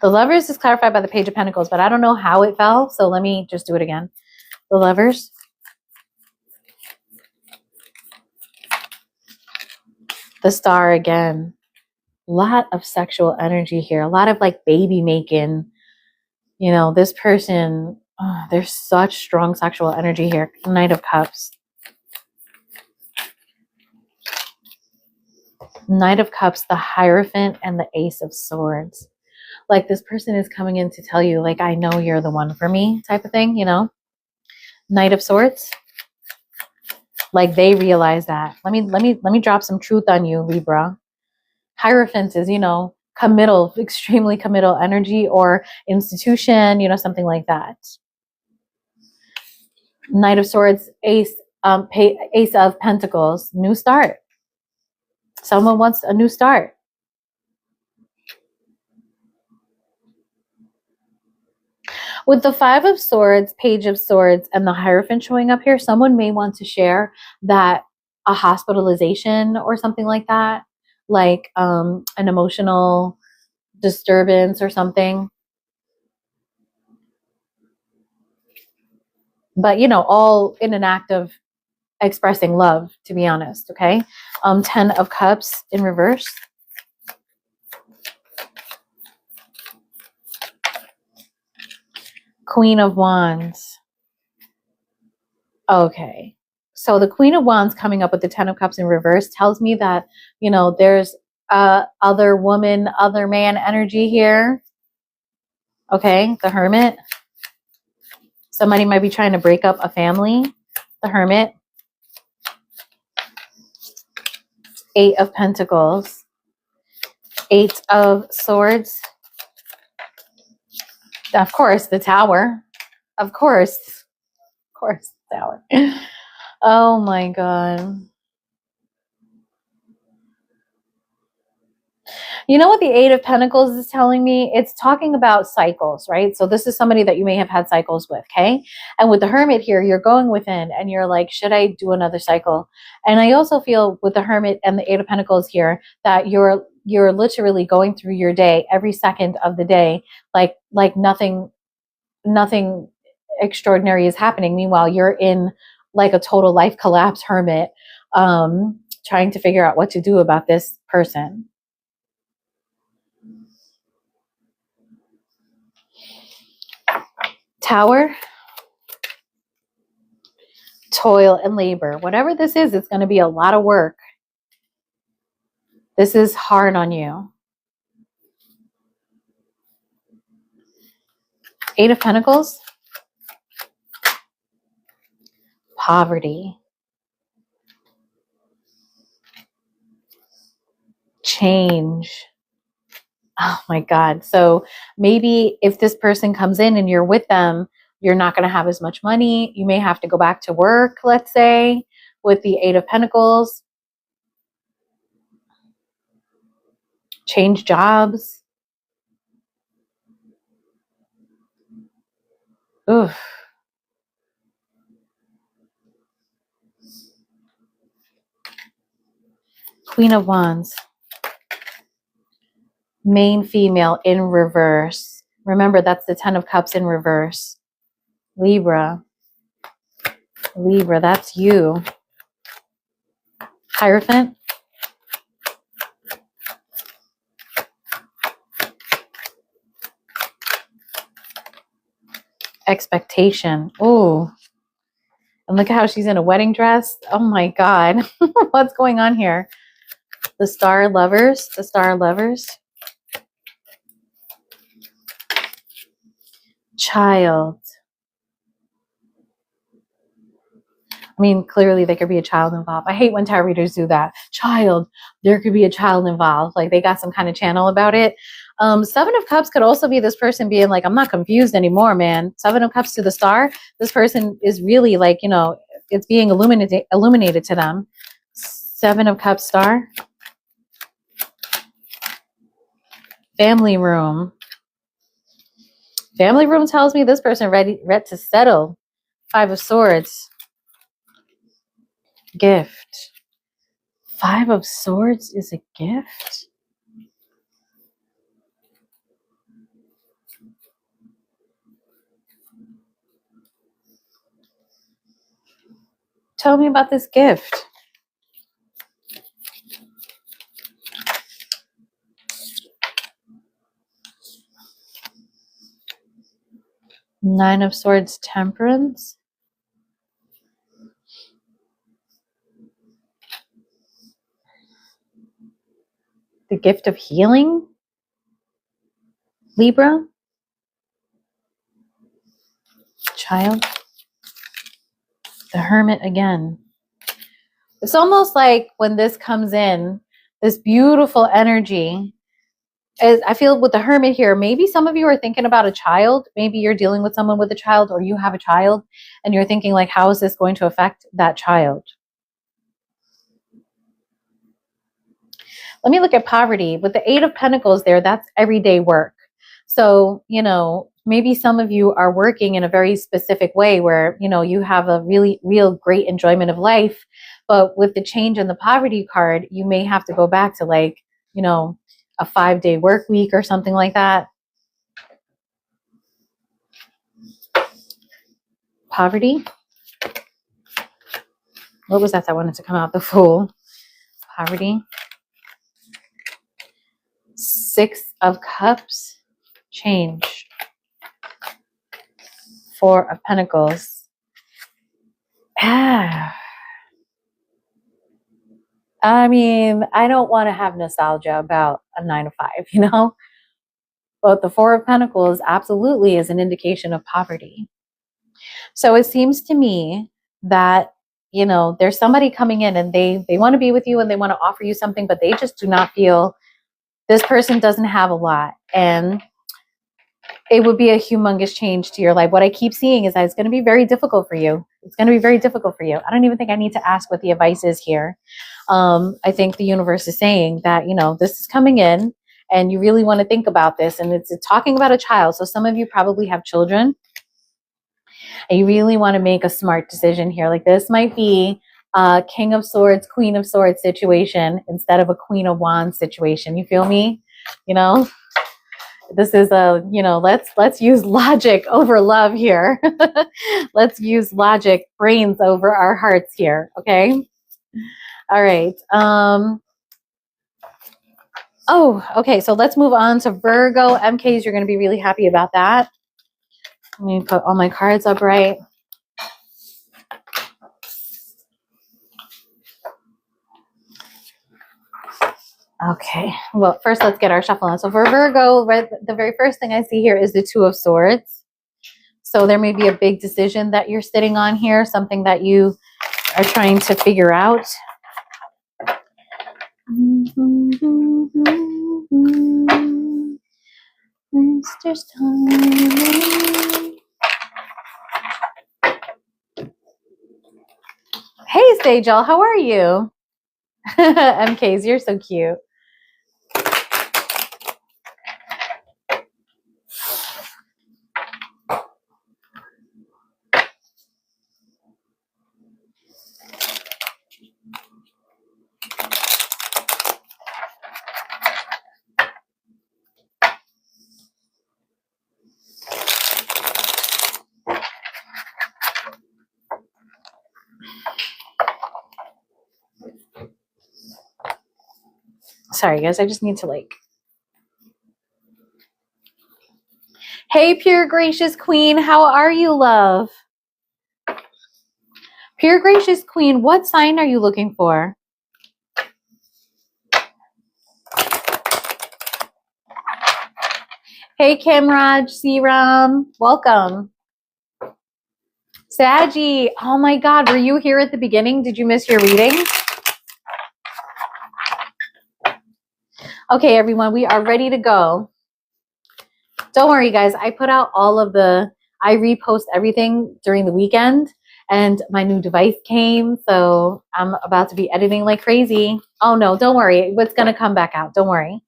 The Lovers is clarified by the Page of Pentacles, but I don't know how it fell, so let me just do it again. The Lovers. The Star again. A lot of sexual energy here. A lot of like baby making. You know, this person, there's such strong sexual energy here. Knight of Cups. Knight of Cups, the Hierophant, and the Ace of Swords. Like, this person is coming in to tell you, like, I know you're the one for me, type of thing, you know? Knight of Swords. Like, they realize that. Let me drop some truth on you, Libra. Hierophant is, you know, committal, extremely committal energy, or institution, you know, something like that. Knight of Swords, Ace of Pentacles, new start. Someone wants a new start. With the Five of Swords, Page of Swords, and the Hierophant showing up here, someone may want to share that a hospitalization or something like that, like an emotional disturbance or something. But, you know, all in an act of expressing love, to be honest, okay? 10 of Cups in reverse. Queen of Wands. Okay. So the Queen of Wands coming up with the 10 of Cups in reverse tells me that, you know, there's other woman, other man energy here. Okay. The Hermit. Somebody might be trying to break up a family. The Hermit. Eight of Pentacles. Eight of Swords. Of course, the Tower. Of course, Tower. Oh my God. You know what the Eight of Pentacles is telling me? It's talking about cycles, right? So this is somebody that you may have had cycles with, okay? And with the Hermit here, you're going within and you're like, should I do another cycle? And I also feel with the Hermit and the Eight of Pentacles here that you're literally going through your day every second of the day, like nothing extraordinary is happening. Meanwhile, you're in like a total life collapse hermit, trying to figure out what to do about this person. Tower, toil and labor. Whatever this is, it's going to be a lot of work. This is hard on you. Eight of Pentacles. Poverty. Change. Oh my God. So maybe if this person comes in and you're with them, you're not going to have as much money. You may have to go back to work, let's say, with the Eight of Pentacles. Change jobs. Oof. Queen of Wands. Main female in reverse. Remember, that's the Ten of Cups in reverse. Libra. Libra, that's you. Hierophant. Expectation. Oh, and look at how she's in a wedding dress. Oh my God. What's going on here? The Star Lovers. The Star Lovers. Child. I mean, clearly there could be a child involved. I hate when tarot readers do that. Child, there could be a child involved. Like they got some kind of channel about it. Seven of Cups could also be this person being like, I'm not confused anymore, man. Seven of Cups to the Star. This person is really like, you know, it's being illuminated to them. Seven of Cups Star. Family room. Family room tells me this person ready to settle. Five of Swords. Gift. Five of Swords is a gift? Tell me about this gift. Nine of Swords, Temperance. The gift of healing. Libra. Child. The Hermit again. It's almost like when this comes in, this beautiful energy, as I feel with the Hermit here, maybe some of you are thinking about a child. Maybe you're dealing with someone with a child, or you have a child and you're thinking like, how is this going to affect that child? Let me look at poverty. With the Eight of Pentacles there, that's everyday work. So, you know, maybe some of you are working in a very specific way where, you know, you have a really, real great enjoyment of life. But with the change in the poverty card, you may have to go back to like, you know, a 5-day work week or something like that. Poverty. What was that wanted to come out? The Fool. Poverty. Six of Cups. Change. Four of Pentacles. I mean, I don't want to have nostalgia about a 9 to 5, you know? But the Four of Pentacles absolutely is an indication of poverty. So it seems to me that, you know, there's somebody coming in and they want to be with you and they want to offer you something, but they just do not feel, this person doesn't have a lot. And it would be a humongous change to your life. What I keep seeing is that it's going to be very difficult for you. It's going to be very difficult for you. I don't even think I need to ask what the advice is here. I think the universe is saying that, you know, this is coming in and you really want to think about this. And it's talking about a child. So some of you probably have children and you really want to make a smart decision here. Like this might be a King of Swords, Queen of Swords situation instead of a Queen of Wands situation. You feel me? You know? This is a, you know, let's use logic over love here. Let's use logic, brains over our hearts here. Okay. All right. Oh, okay. So let's move on to Virgo. MKs, you're going to be really happy about that. Let me put all my cards up right. Okay, well, first let's get our shuffle on. So for Virgo, right, the very first thing I see here is the Two of Swords. So there may be a big decision that you're sitting on here, something that you are trying to figure out. There's time. Hey, Sejal, how are you? MKs, you're so cute. Sorry, guys, I just need to like... Hey, pure gracious queen, how are you, love? Pure gracious queen, what sign are you looking for? Hey, Kimraj, Seram, welcome. Saggy, oh my God, were you here at the beginning? Did you miss your reading? Okay, everyone, we are ready to go. Don't worry, guys. I put out I repost everything during the weekend, and my new device came, so I'm about to be editing like crazy. Oh no, don't worry. It's going to come back out. Don't worry.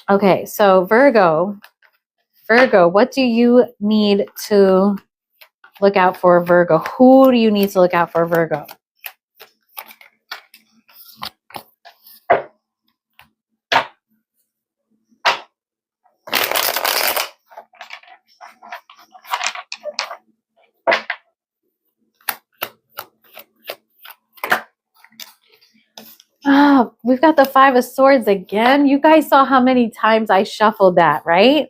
Okay, so Virgo, what do you need to look out for, Virgo? Who do you need to look out for, Virgo? Oh, we've got the Five of Swords again. You guys saw how many times I shuffled that, right?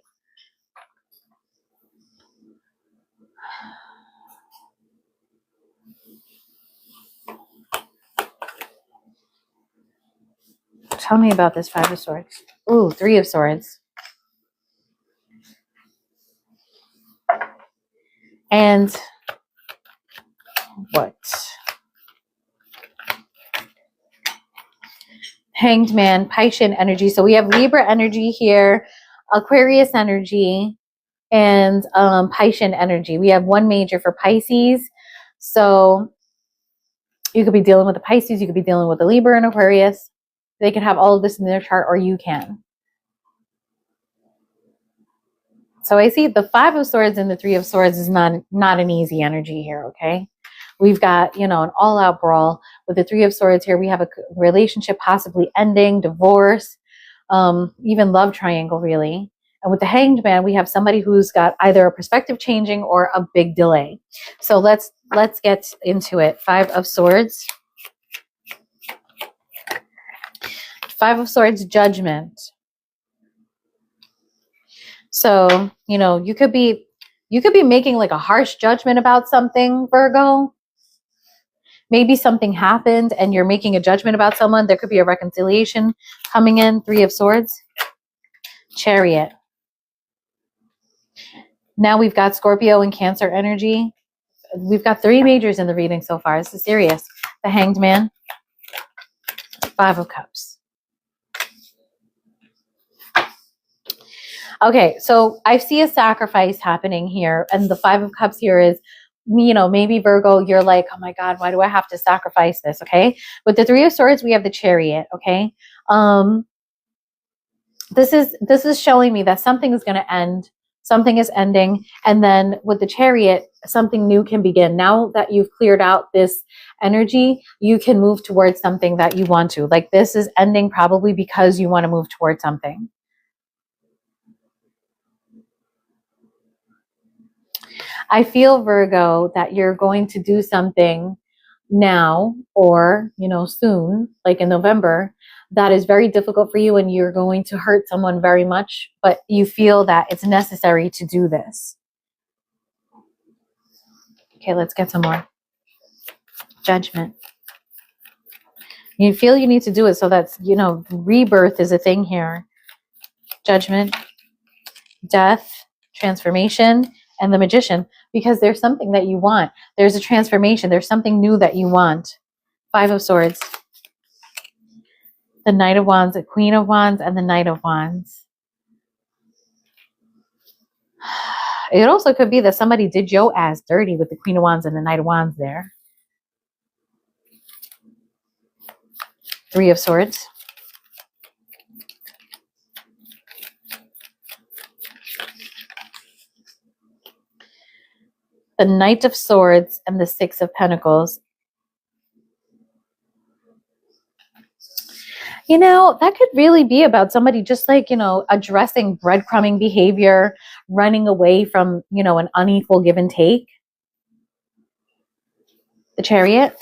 Tell me about this Five of Swords. Ooh, Three of Swords. And what? Hanged Man, Piscean energy. So we have Libra energy here, Aquarius energy, and Piscean energy. We have one major for Pisces. So you could be dealing with the Pisces, you could be dealing with the Libra and Aquarius. They can have all of this in their chart, or you can. So I see the Five of Swords and the Three of Swords is not an easy energy here, okay? We've got, an all-out brawl. With the Three of Swords here, we have a relationship possibly ending, divorce, even love triangle, really. And with the Hanged Man, we have somebody who's got either a perspective changing or a big delay. So let's get into it. Five of Swords. Five of Swords, Judgment. So, you could be making like a harsh judgment about something, Virgo. Maybe something happened and you're making a judgment about someone. There could be a reconciliation coming in. Three of Swords. Chariot. Now we've got Scorpio and Cancer energy. We've got three majors in the reading so far. This is serious. The Hanged Man. Five of Cups. Okay, so I see a sacrifice happening here. And the Five of Cups here is, maybe Virgo, you're like, oh my God, why do I have to sacrifice this? Okay. With the Three of Swords, we have the Chariot. Okay. This is showing me that something is going to end. Something is ending. And then with the Chariot, something new can begin. Now that you've cleared out this energy, you can move towards something that you want to. Like this is ending probably because you want to move towards something. I feel, Virgo, that you're going to do something now or, soon, like in November, that is very difficult for you and you're going to hurt someone very much, but you feel that it's necessary to do this. Okay, let's get some more. Judgment. You feel you need to do it, so that's, rebirth is a thing here. Judgment. Death. transformation, and the Magician, because there's something that you want. There's a transformation. There's something new that you want. Five of Swords, the Knight of Wands, the Queen of Wands, and the Knight of Wands. It also could be that somebody did your ass dirty with the Queen of Wands and the Knight of Wands there. Three of Swords. The Knight of Swords and the Six of Pentacles. You know, that could really be about somebody just like, you know, addressing breadcrumbing behavior, running away from, you know, an unequal give and take. The Chariot.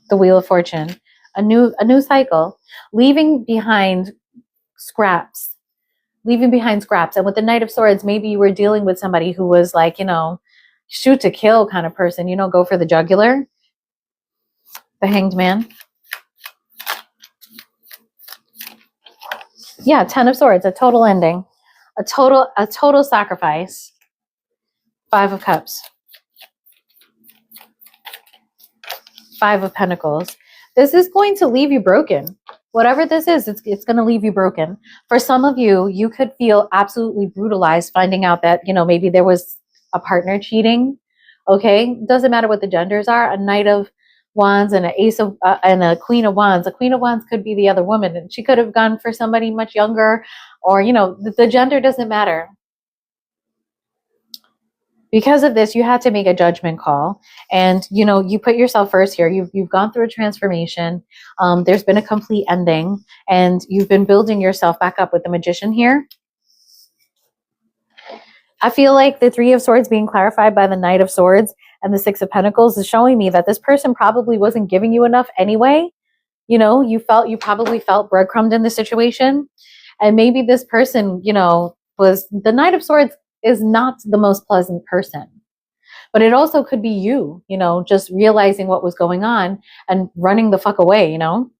The Wheel of Fortune. A new cycle. Leaving behind scraps. Leaving behind scraps. And with the Knight of Swords, maybe you were dealing with somebody who was like, you know, shoot to kill kind of person, you know, go for the jugular. The Hanged Man. Yeah, Ten of Swords, a total ending. A total sacrifice. Five of Cups. Five of Pentacles. This is going to leave you broken. Whatever this is, it's going to leave you broken. For some of you, you could feel absolutely brutalized finding out that, you know, maybe there was a partner cheating. Okay? Doesn't matter what the genders are. A Knight of Wands and and a Queen of Wands. A Queen of Wands could be the other woman, and she could have gone for somebody much younger, or, you know, the gender doesn't matter. Because of this, you had to make a judgment call, and, you know, you put yourself first here. You've gone through a transformation. There's been a complete ending, and you've been building yourself back up with the Magician here. I feel like the Three of Swords being clarified by the Knight of Swords and the Six of Pentacles is showing me that this person probably wasn't giving you enough anyway. You know, you probably felt breadcrumbed in the situation, and maybe this person, you know, was the Knight of Swords is not the most pleasant person, but it also could be you, you know, just realizing what was going on and running the fuck away, you know.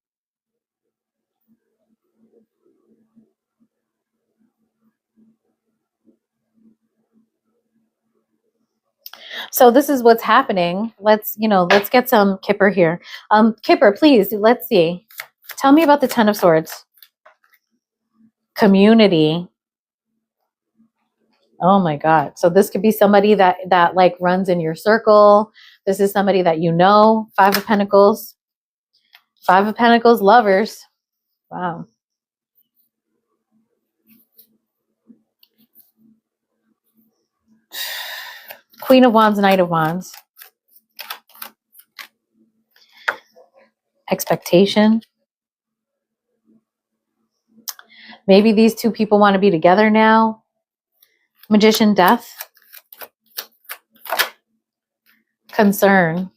So this is what's happening. Let's get some Kipper here. Kipper, please, let's see. Tell me about the Ten of Swords. Community. Oh my God. So this could be somebody that like runs in your circle. This is somebody that you know. Five of Pentacles. Five of Pentacles, lovers. Wow. Queen of Wands, Knight of Wands. Expectation. Maybe these two people want to be together now. Magician, Death. Concern.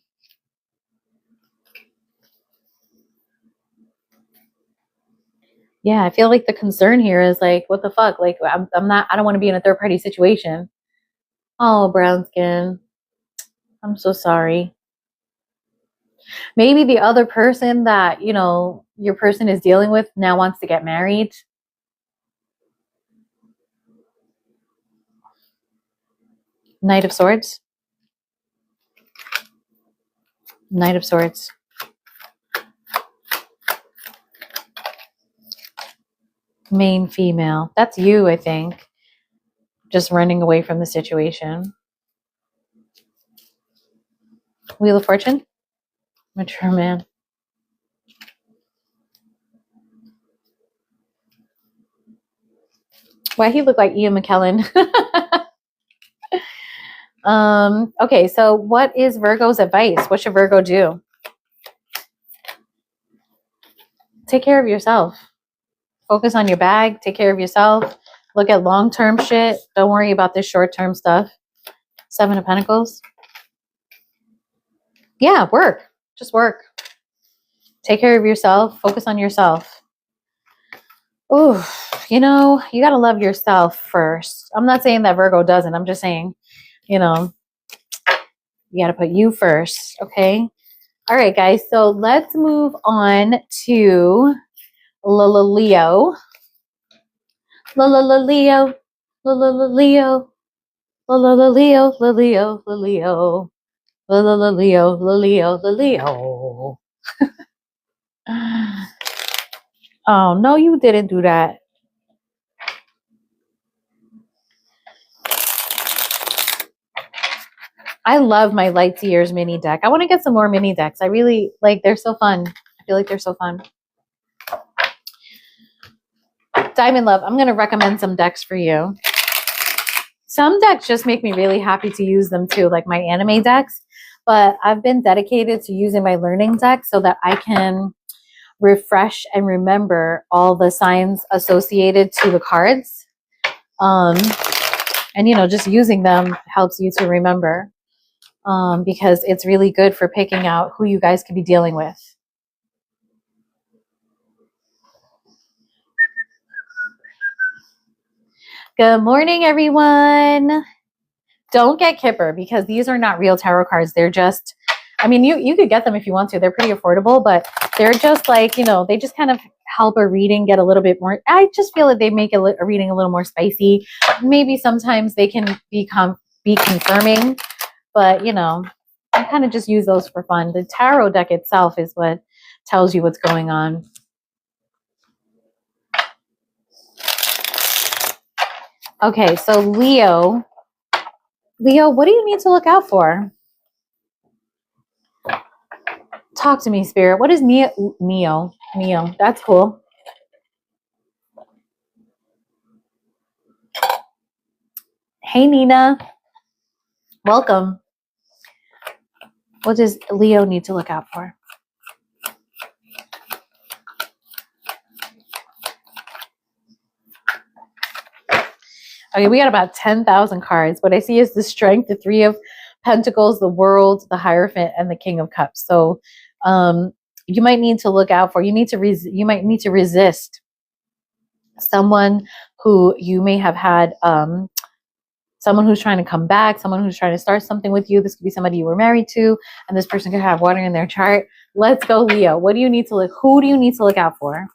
Yeah, I feel like the concern here is like, what the fuck? Like, I don't want to be in a third party situation. Oh, brown skin. I'm so sorry. Maybe the other person that, you know, your person is dealing with now wants to get married. Knight of Swords. Knight of Swords. Main female. That's you, I think. Just running away from the situation. Wheel of Fortune. Mature man. Why he look like Ian McKellen? Okay, so what is Virgo's advice? What should Virgo do? Take care of yourself. Focus on your bag. Take care of yourself. Look at long-term shit. Don't worry about this short-term stuff. Seven of Pentacles. Yeah, work. Just work. Take care of yourself. Focus on yourself. Ooh, you know, you got to love yourself first. I'm not saying that Virgo doesn't. I'm just saying, you know, you got to put you first, okay? All right, guys. So let's move on to Leo. La la la Leo. La la la Leo. La la la Leo. La Leo. La Leo. La la la Leo. La Leo. La Leo. Oh, no, you didn't do that. I love my Light Years mini deck. I want to get some more mini decks. I really like, they're so fun. I feel like they're so fun. Diamond Love, I'm going to recommend some decks for you. Some decks just make me really happy to use them too, like my anime decks. But I've been dedicated to using my learning deck so that I can refresh and remember all the signs associated to the cards. And, you know, just using them helps you to remember. Because it's really good for picking out who you guys could be dealing with. Good morning, everyone. Don't get Kipper because these are not real tarot cards. They're just, I mean, you could get them if you want to. They're pretty affordable, but they're just like, you know, they just kind of help a reading get a little bit more. I just feel like they make a reading a little more spicy. Maybe sometimes they can be confirming, but, you know, I kind of just use those for fun. The tarot deck itself is what tells you what's going on. Okay, so Leo, what do you need to look out for? Talk to me, Spirit. What is Neo? That's cool. Hey, Nina. Welcome. What does Leo need to look out for? Okay, we got about 10,000 cards. What I see is the Strength, the Three of Pentacles, the World, the Hierophant, and the King of Cups. So you might need to look out for, you might need to resist someone who you may have had, someone who's trying to come back, someone who's trying to start something with you. This could be somebody you were married to, and this person could have water in their chart. Let's go, Leo. What do you need to look? Who do you need to look out for?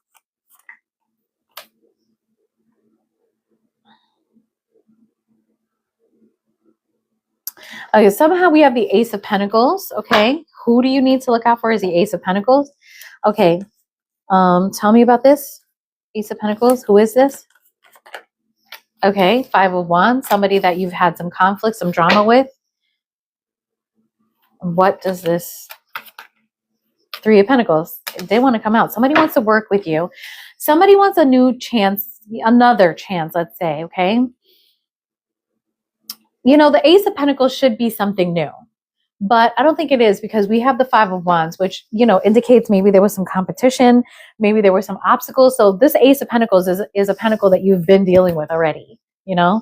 Okay, somehow we have the Ace of Pentacles. Okay, who do you need to look out for is the Ace of Pentacles. Okay, tell me about this. Ace of Pentacles, who is this? Okay, Five of Wands, somebody that you've had some conflict, some drama with. What does this Three of Pentacles? They want to come out. Somebody wants to work with you. Somebody wants a new chance, another chance, let's say, okay? You know, the Ace of Pentacles should be something new, but I don't think it is because we have the Five of Wands, which, you know, indicates maybe there was some competition, maybe there were some obstacles. So this Ace of Pentacles is a pentacle that you've been dealing with already, you know?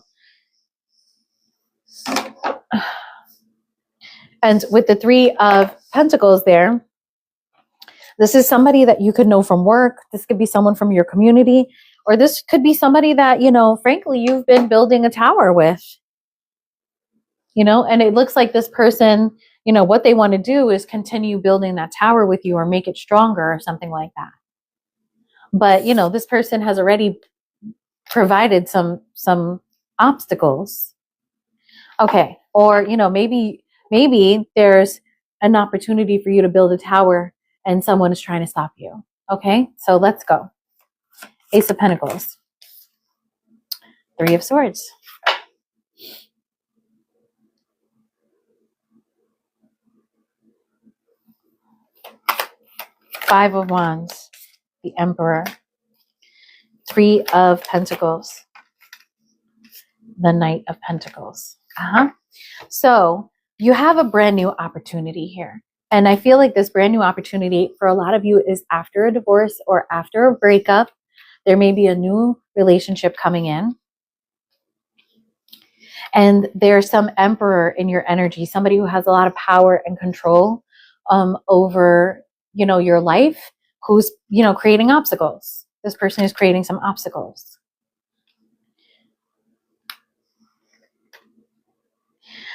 And with the Three of Pentacles there, this is somebody that you could know from work. This could be someone from your community, or this could be somebody that, you know, frankly, you've been building a tower with, you know, and it looks like this person, you know, what they want to do is continue building that tower with you or make it stronger or something like that. But, you know, this person has already provided some obstacles. Okay. Or, you know, maybe there's an opportunity for you to build a tower and someone is trying to stop you. Okay. So let's go. Ace of Pentacles. Three of Swords. Five of Wands. The Emperor. Three of Pentacles. The Knight of Pentacles. So you have a brand new opportunity here. And I feel like this brand new opportunity for a lot of you is after a divorce or after a breakup. There may be a new relationship coming in. And there's some emperor in your energy, somebody who has a lot of power and control over, you know, your life, who's, you know, creating obstacles. This person is creating some obstacles.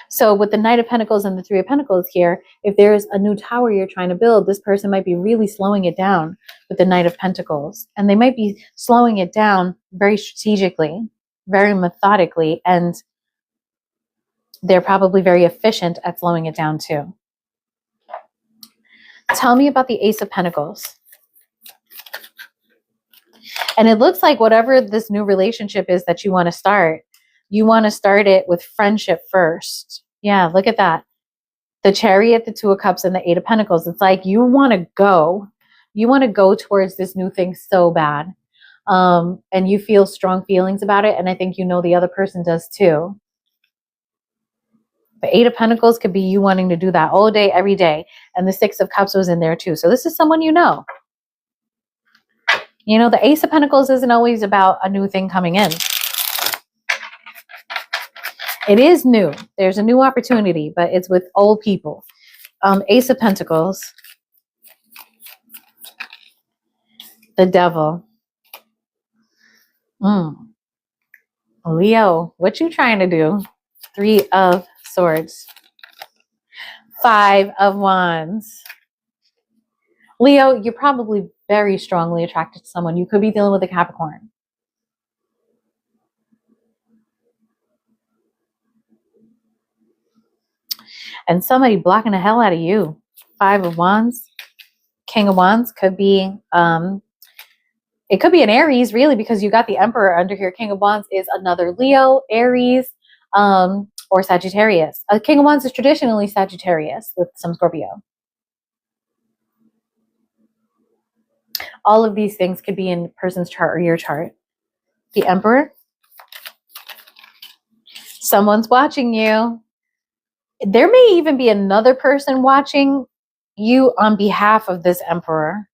So with the Knight of Pentacles and the Three of Pentacles here, if there's a new tower you're trying to build, this person might be really slowing it down with the Knight of Pentacles. And they might be slowing it down very strategically, very methodically, and they're probably very efficient at slowing it down too. Tell me about the Ace of Pentacles. And it looks like whatever this new relationship is that you want to start it with friendship first. Yeah, look at that. The Chariot, the Two of Cups, and the Eight of Pentacles. It's like you want to go towards this new thing so bad. And you feel strong feelings about it. And I think the other person does too. The Eight of Pentacles could be you wanting to do that all day, every day. And the Six of Cups was in there too. So this is someone you know. The Ace of Pentacles isn't always about a new thing coming in. It is new. There's a new opportunity, but it's with old people. Ace of Pentacles. The Devil. Leo, what you trying to do? Three of Swords. Five of Wands. Leo, you're probably very strongly attracted to someone. You could be dealing with a Capricorn. And somebody blocking the hell out of you. Five of Wands. King of Wands could be, it could be an Aries, really, because you got the Emperor under here. King of Wands is another Leo, Aries, or Sagittarius. King of Wands is traditionally Sagittarius with some Scorpio. All of these things could be in a person's chart or your chart. The Emperor. Someone's watching you. There may even be another person watching you on behalf of this Emperor.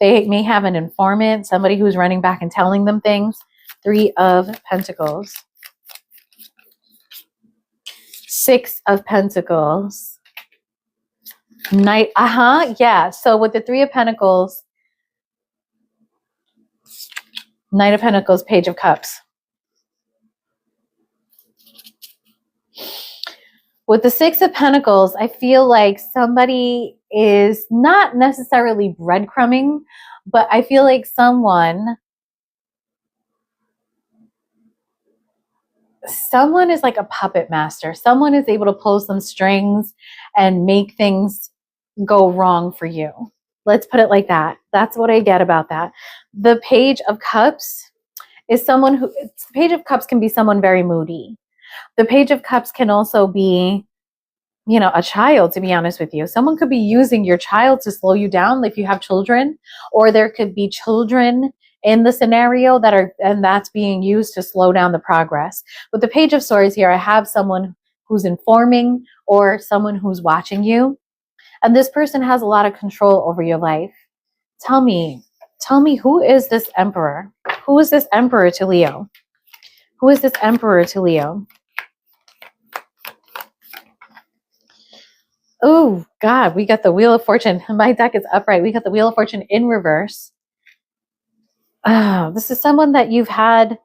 They may have an informant, somebody who's running back and telling them things. Three of Pentacles. Six of Pentacles. Knight. Yeah. So with the Three of Pentacles, Knight of Pentacles, Page of Cups. With the Six of Pentacles, I feel like somebody is not necessarily breadcrumbing, but I feel like someone is like a puppet master. Someone is able to pull some strings and make things go wrong for you. Let's put it like that. That's what I get about that. The Page of Cups is someone who, the Page of Cups can be someone very moody. The Page of Cups can also be, a child, to be honest with you. Someone could be using your child to slow you down if you have children, or there could be children in the scenario that's being used to slow down the progress. With the Page of Swords here, I have someone who's informing or someone who's watching you. And this person has a lot of control over your life. Tell me, who is this Emperor? Who is this Emperor to Leo? Who is this Emperor to Leo? Oh, God, we got the Wheel of Fortune. My deck is upright. We got the Wheel of Fortune in reverse. This is someone that you've had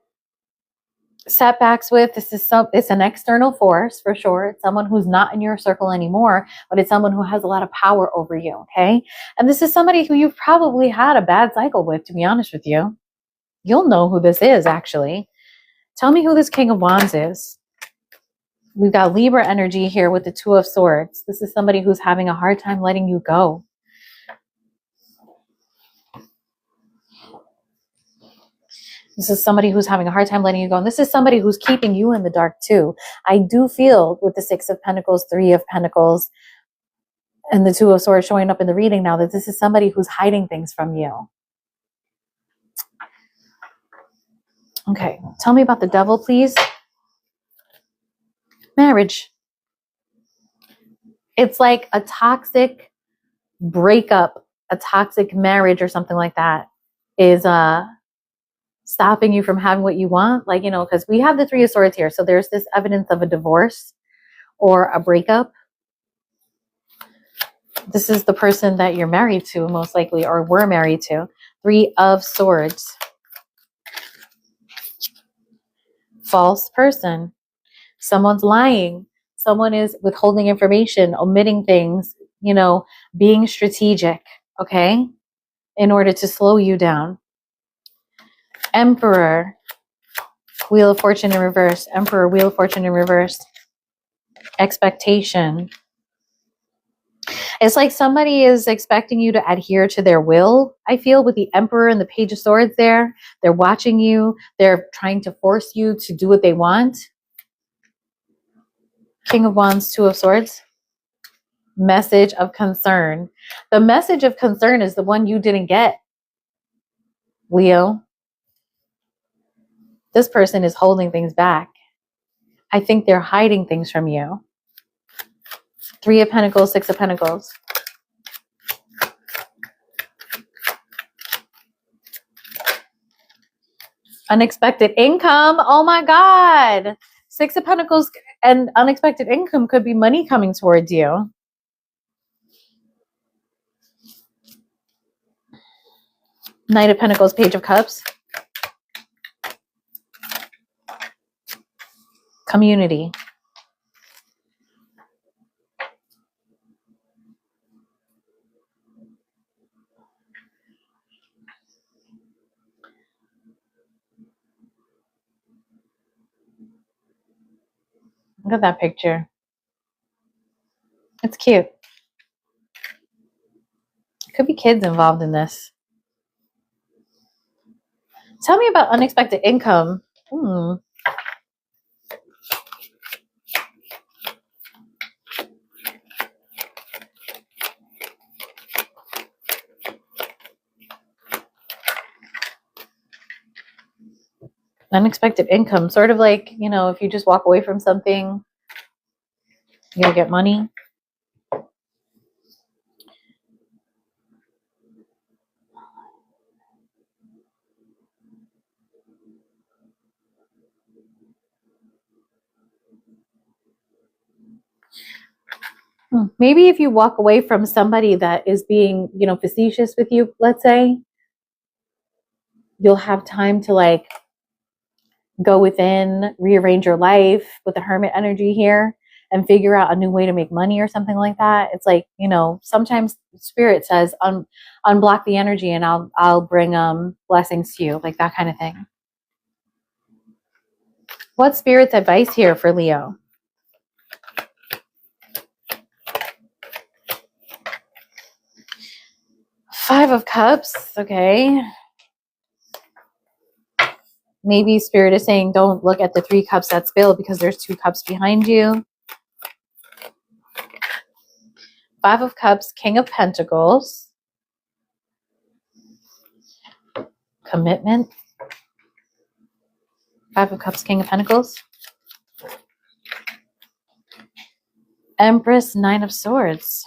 setbacks with. It's an external force for sure. It's someone who's not in your circle anymore, but it's someone who has a lot of power over you, okay? And this is somebody who you've probably had a bad cycle with, to be honest with you. You'll know who this is, actually. Tell me who this King of Wands is. We've got Libra energy here with the Two of Swords. This is somebody who's having a hard time letting you go. This is somebody who's having a hard time letting you go. And this is somebody who's keeping you in the dark too. I do feel with the Six of Pentacles, Three of Pentacles, and the Two of Swords showing up in the reading now that this is somebody who's hiding things from you. Okay, tell me about the Devil, please. Marriage. It's like a toxic breakup, a toxic marriage or something like that is stopping you from having what you want. Like, because we have the Three of Swords here. So there's this evidence of a divorce or a breakup. This is the person that you're married to, most likely, or were married to. Three of Swords. False person. Someone's lying. someone is withholding information, omitting things, you know, being strategic, okay, in order to slow you down. Emperor, Wheel of Fortune in reverse. Emperor, Wheel of Fortune in reverse. Expectation. It's like somebody is expecting you to adhere to their will, I feel, with the Emperor and the Page of Swords there. They're watching you. They're trying to force you to do what they want. King of Wands, Two of Swords. Message of concern. The message of concern is the one you didn't get, Leo. This person is holding things back. I think they're hiding things from you. Three of Pentacles, Six of Pentacles. Unexpected income. Oh my God. Six of Pentacles and unexpected income could be money coming towards you. Knight of Pentacles, Page of Cups. Community. Look at that picture. It's cute. Could be kids involved in this. Tell me about unexpected income. Unexpected income. Sort of like, you know, if you just walk away from something, you'll get money. Maybe if you walk away from somebody that is being, you know, facetious with you, let's say, you'll have time to like go within, rearrange your life with the Hermit energy here and figure out a new way to make money or something like that. It's like, you know, sometimes Spirit says unblock the energy and I'll bring blessings to you, like that kind of thing. What's Spirit's advice here for Leo? Five of Cups, okay. Maybe Spirit is saying don't look at the 3 cups that spilled because there's 2 cups behind you. Five of Cups, King of Pentacles. Commitment. Five of Cups, King of Pentacles. Empress, Nine of Swords.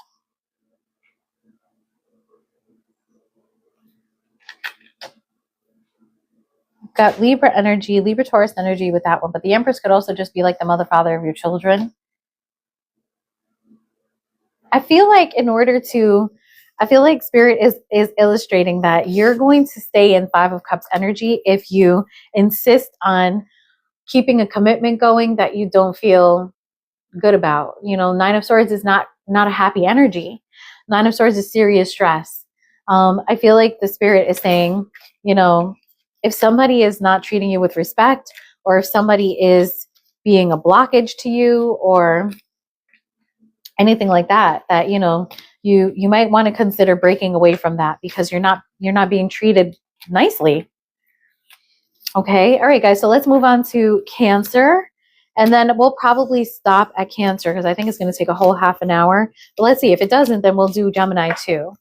Got Libra energy, Libra Taurus energy with that one, but the Empress could also just be like the mother, father of your children. I feel like Spirit is illustrating that you're going to stay in Five of Cups energy if you insist on keeping a commitment going that you don't feel good about. You know, Nine of Swords is not a happy energy. Nine of Swords is serious stress. I feel like the Spirit is saying, you know, if somebody is not treating you with respect, or if somebody is being a blockage to you or anything like that, that, you know, you might want to consider breaking away from that because you're not being treated nicely. Okay. All right, guys. So let's move on to Cancer. And then we'll probably stop at Cancer because I think it's going to take a whole half an hour. But let's see. If it doesn't, then we'll do Gemini too.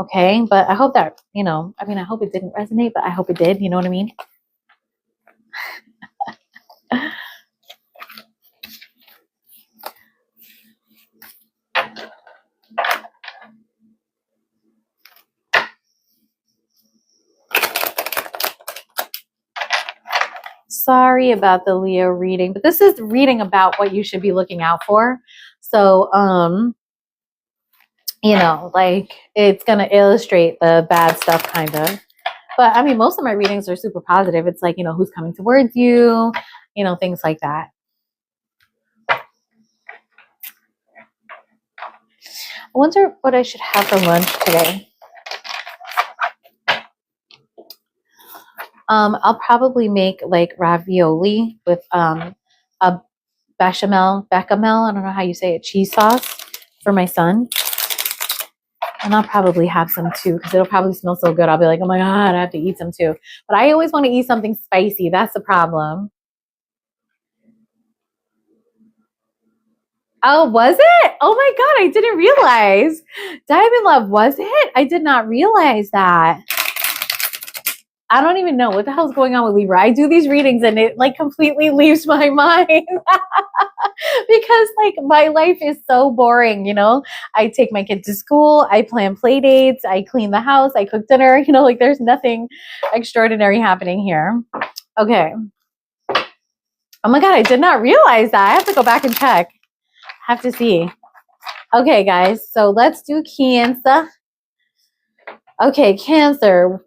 Okay. But I hope that, you know, I mean, I hope it didn't resonate, but I hope it did. You know what I mean? Sorry about the Leo reading, but this is reading about what you should be looking out for. So, you know, like it's going to illustrate the bad stuff kind of. But I mean, most of my readings are super positive. It's like, you know, who's coming towards you, you know, things like that. wonder what I should have for lunch today. I'll probably make like ravioli with a bechamel, I don't know how you say it, cheese sauce for my son. And I'll probably have some too because it'll probably smell so good. I'll be like, oh my God, I have to eat some too. But I always want to eat something spicy. That's the problem. Oh, was it? Oh my God, I didn't realize. Diamond Love, was it? I did not realize that. I don't even know what the hell's going on with Libra. I do these readings and it like completely leaves my mind because like my life is so boring, you know? I take my kids to school, I plan play dates, I clean the house, I cook dinner, you know, like there's nothing extraordinary happening here. Okay. Oh my God, I did not realize that. I have to go back and check. Have to see. Okay, guys, so let's do Cancer. Okay, Cancer.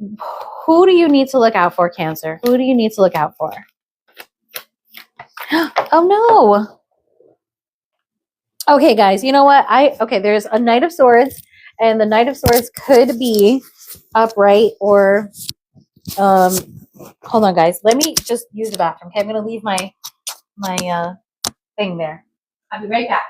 Who do you need to look out for, Cancer? Who do you need to look out for? Oh no. Okay, guys, you know what? Okay, there's a Knight of Swords, and the Knight of Swords could be upright or hold on, guys. Let me just use the bathroom. Okay, I'm gonna leave my thing there. I'll be right back.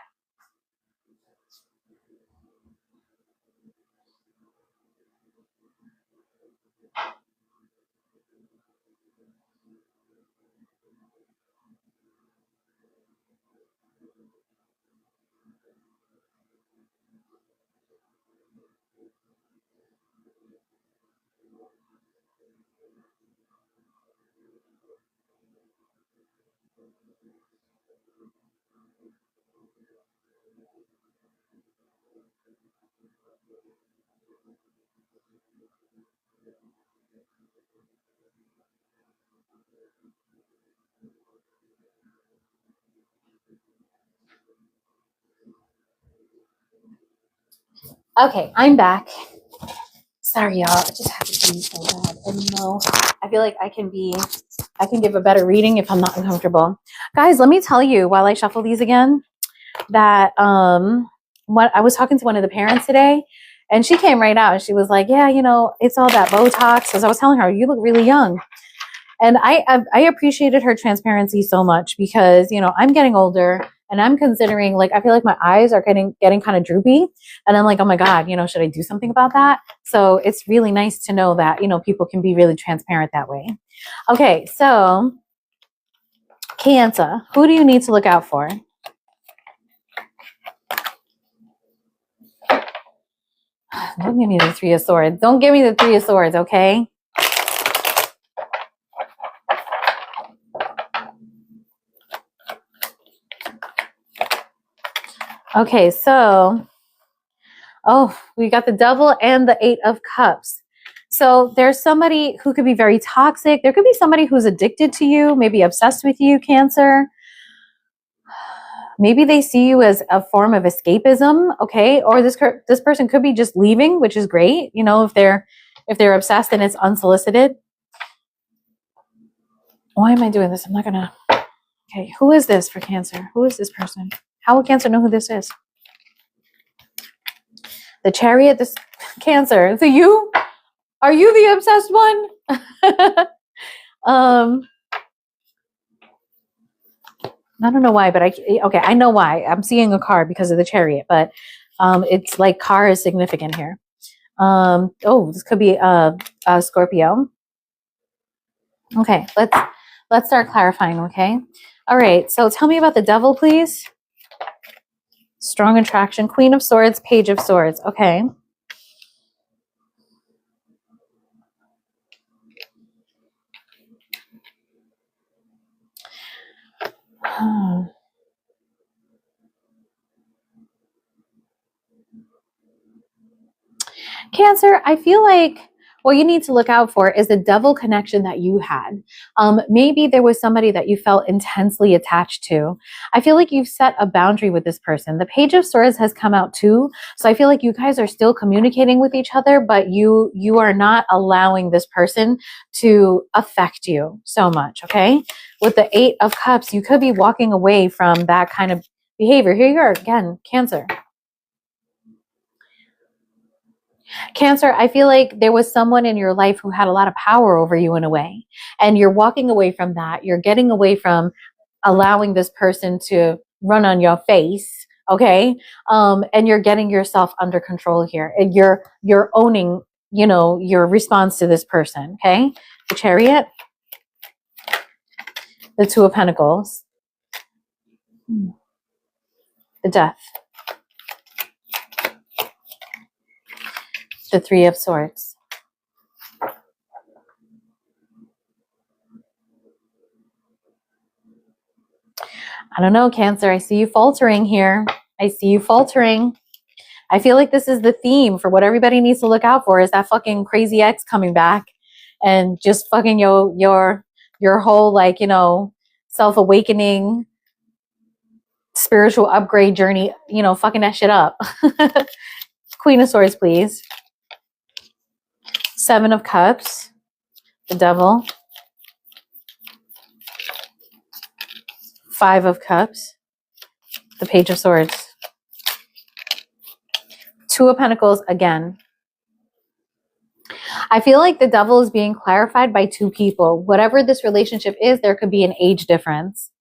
Okay, I'm back. Sorry, y'all. I just have to pee so bad. And no, I feel like I can give a better reading if I'm not uncomfortable. Guys, let me tell you while I shuffle these again that what I was talking to one of the parents today, and she came right out and she was like, yeah, you know, it's all that Botox. Because I was telling her, you look really young. And I appreciated her transparency so much because, you know, I'm getting older and I'm considering, like, I feel like my eyes are getting kind of droopy. And I'm like, oh my God, you know, should I do something about that? So it's really nice to know that, you know, people can be really transparent that way. Okay, so Cancer, who do you need to look out for? Don't give me the Three of Swords. Don't give me the Three of Swords, okay? Okay, so, oh, we got the Devil and the Eight of Cups. So there's somebody who could be very toxic. There could be somebody who's addicted to you, maybe obsessed with you, Cancer. Maybe they see you as a form of escapism, okay? Or this person could be just leaving, which is great, you know, if they're obsessed and it's unsolicited. Why am I doing this? I'm not gonna. Okay, who is this for Cancer? Who is this person? How will Cancer know who this is? The Chariot, this Cancer. So you, are you the obsessed one? I don't know why, but okay, I know why. I'm seeing a car because of the Chariot, but it's like car is significant here. Oh, this could be a Scorpio. Okay, let's start clarifying, okay? All right, so tell me about the Devil, please. Strong attraction, Queen of Swords, Page of Swords. Okay. Cancer, I feel like what you need to look out for is the Devil connection that you had. Maybe there was somebody that you felt intensely attached to. I feel like you've set a boundary with this person. The Page of Swords has come out too. So I feel like you guys are still communicating with each other, but you are not allowing this person to affect you so much, okay? With the Eight of Cups, you could be walking away from that kind of behavior. Here you are again, Cancer. Cancer, I feel like there was someone in your life who had a lot of power over you in a way, and you're walking away from that. You're getting away from allowing this person to run on your face, okay? And you're getting yourself under control here, and you're owning, you know, your response to this person, okay? The Chariot, the Two of Pentacles, the Death, the Three of Swords. I don't know, Cancer. I see you faltering here. I see you faltering. I feel like this is the theme for what everybody needs to look out for, is that fucking crazy ex coming back and just fucking your whole, like, you know, self-awakening spiritual upgrade journey, you know, fucking that shit up. Queen of Swords, please. Seven of Cups, the Devil. Five of Cups, the Page of Swords. Two of Pentacles again. I feel like the Devil is being clarified by two people. Whatever this relationship is, there could be an age difference.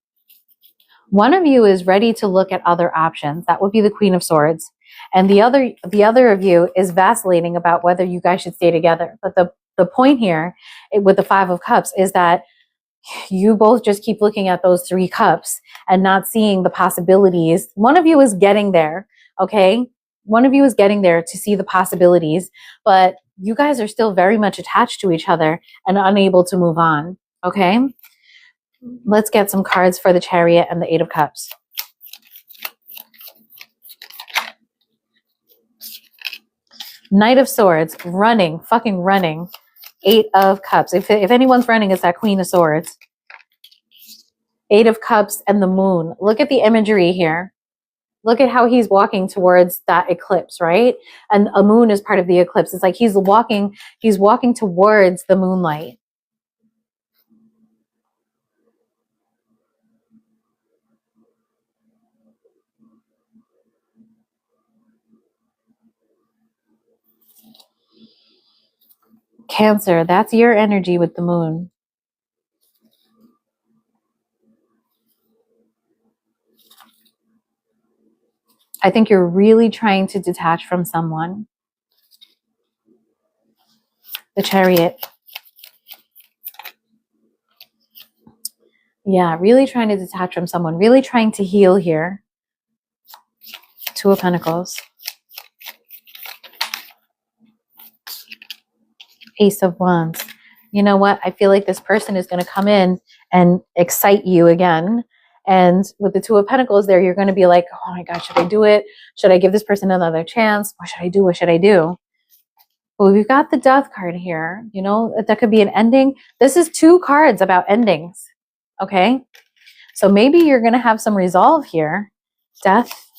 One of you is ready to look at other options. That would be the Queen of Swords. And the other of you is vacillating about whether you guys should stay together. But the point here with the Five of Cups is that you both just keep looking at those three cups and not seeing the possibilities. One of you is getting there, okay? One of you is getting there to see the possibilities, but you guys are still very much attached to each other and unable to move on, okay? Let's get some cards for the Chariot and the Eight of Cups. Knight of Swords, running, fucking running. Eight of Cups. If anyone's running, it's that Queen of Swords. Eight of Cups and the Moon. Look at the imagery here. Look at how he's walking towards that eclipse, right? And a moon is part of the eclipse. It's like he's walking towards the moonlight. Cancer, that's your energy with the moon. I think you're really trying to detach from someone. The Chariot. Yeah, really trying to detach from someone. Really trying to heal here. Two of Pentacles. Ace of Wands. You know what? I feel like this person is going to come in and excite you again. And with the Two of Pentacles there, you're going to be like, oh my God, should I do it? Should I give this person another chance? What should I do? What should I do? Well, we've got the Death card here. You know, that could be an ending. This is two cards about endings. Okay. So maybe you're going to have some resolve here. Death.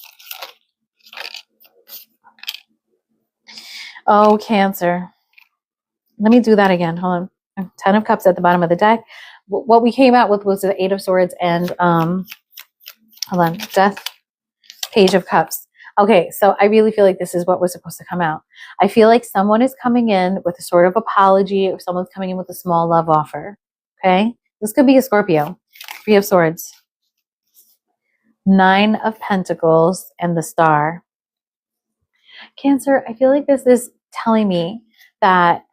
Oh, Cancer. Let me do that again. Hold on. 10 of Cups at the bottom of the deck. What we came out with was the Eight of Swords and, hold on, Death, Page of Cups. Okay, so I really feel like this is what was supposed to come out. I feel like someone is coming in with a sort of apology, or someone's coming in with a small love offer. Okay, this could be a Scorpio. Three of Swords. Nine of Pentacles and the Star. Cancer, I feel like this is telling me that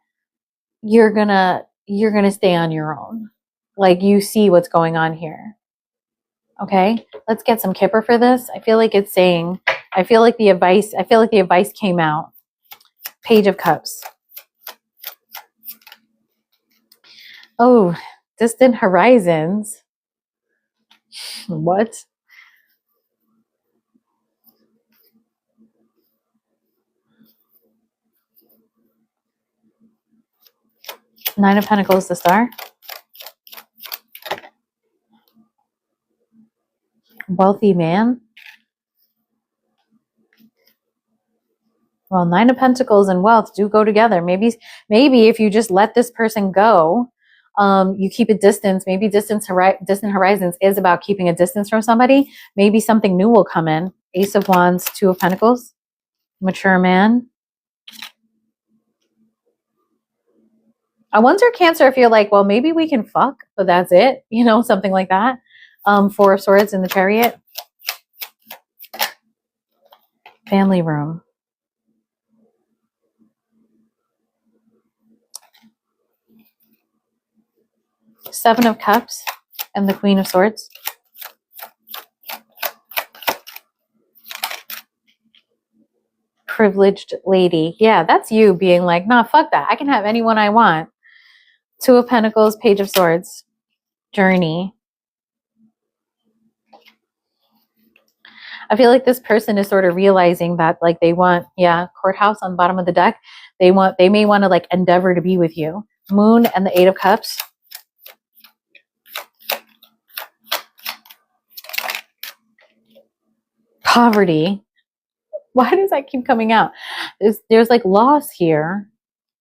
you're gonna stay on your own. Like, you see what's going on here. Okay, let's get some Kipper for this. I feel like it's saying, I feel like the advice came out. Page of Cups. Oh, distant horizons. What? Nine of Pentacles, the Star. Wealthy man. Well, Nine of Pentacles and wealth do go together. Maybe if you just let this person go, you keep a distance. Maybe distant horizons is about keeping a distance from somebody. Maybe something new will come in. Ace of Wands, Two of Pentacles. Mature man. I wonder, Cancer, if you're like, well, maybe we can fuck, but that's it. You know, something like that. Four of Swords in the Chariot. Family room. Seven of Cups and the Queen of Swords. Privileged lady. Yeah, that's you being like, nah, fuck that. I can have anyone I want. Two of Pentacles, Page of Swords. Journey. I feel like this person is sort of realizing that like they want, yeah, courthouse on the bottom of the deck. They may want to like endeavor to be with you. Moon and the Eight of Cups. Poverty. Why does that keep coming out? There's like loss here.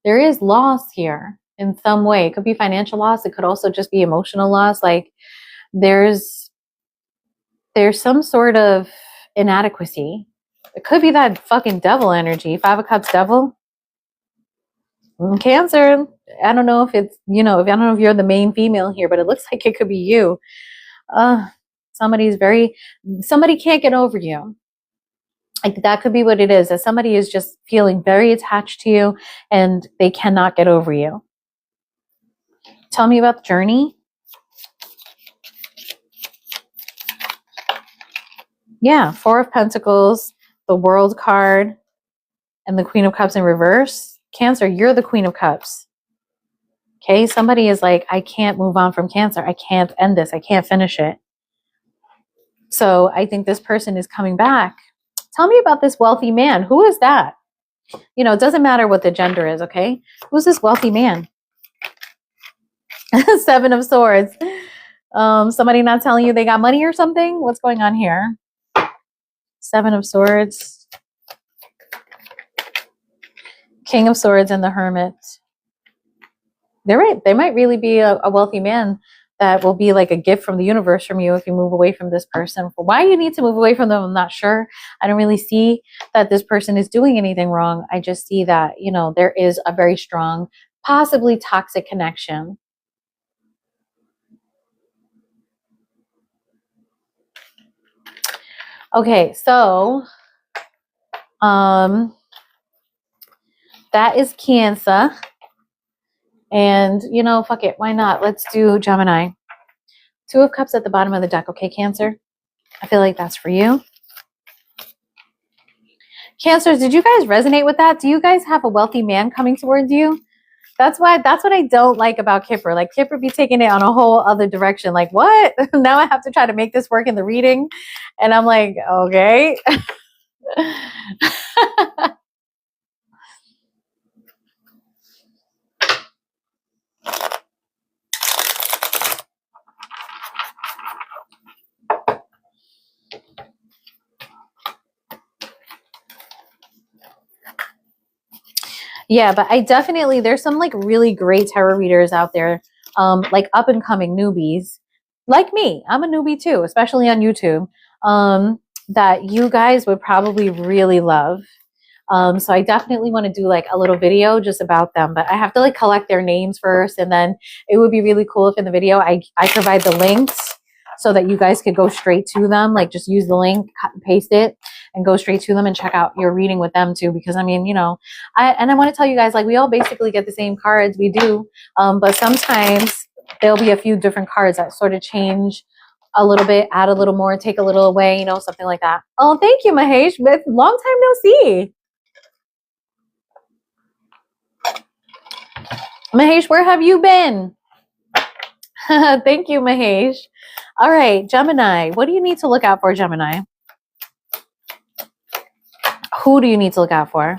There is loss here in some way. It could be financial loss. It could also just be emotional loss. Like there's some sort of inadequacy. It could be that fucking devil energy. Five of Cups, devil. Cancer. I don't know if it's, you know, I don't know if you're the main female here, but it looks like it could be you. Somebody can't get over you. Like that could be what it is. That somebody is just feeling very attached to you and they cannot get over you. Tell me about the journey. Yeah, Four of Pentacles, the World card, and the Queen of Cups in reverse. Cancer, you're the Queen of Cups. Okay, somebody is like, I can't move on from Cancer. I can't end this. I can't finish it. So I think this person is coming back. Tell me about this wealthy man. Who is that? You know, it doesn't matter what the gender is, okay? Who's this wealthy man? Seven of Swords. Somebody not telling you they got money or something? What's going on here? Seven of Swords. King of Swords and the Hermit. They're right. They might really be a wealthy man that will be like a gift from the universe from you if you move away from this person. Why you need to move away from them, I'm not sure. I don't really see that this person is doing anything wrong. I just see that, you know, there is a very strong, possibly toxic connection. Okay, so that is Cancer. And, you know, fuck it. Why not? Let's do Gemini. Two of Cups at the bottom of the deck. Okay, Cancer? I feel like that's for you. Cancers, did you guys resonate with that? Do you guys have a wealthy man coming towards you? That's what I don't like about Kipper. Like Kipper be taking it on a whole other direction. Like, what? Now I have to try to make this work in the reading. And I'm like, okay. Yeah, but I definitely, there's some like really great tarot readers out there, like up and coming newbies like me. I'm a newbie too, especially on YouTube, that you guys would probably really love. So I definitely want to do like a little video just about them, but I have to like collect their names first. And then it would be really cool if in the video I provide the links so that you guys could go straight to them. Like just use the link, cut and paste it and go straight to them and check out your reading with them too. Because I mean, you know, I want to tell you guys, like we all basically get the same cards. We do. But sometimes there'll be a few different cards that sort of change a little bit, add a little more, take a little away, you know, something like that. Oh, thank you, Mahesh. Long time no see. Mahesh, where have you been? Thank you, Mahesh. All right, Gemini. What do you need to look out for, Gemini? Who do you need to look out for?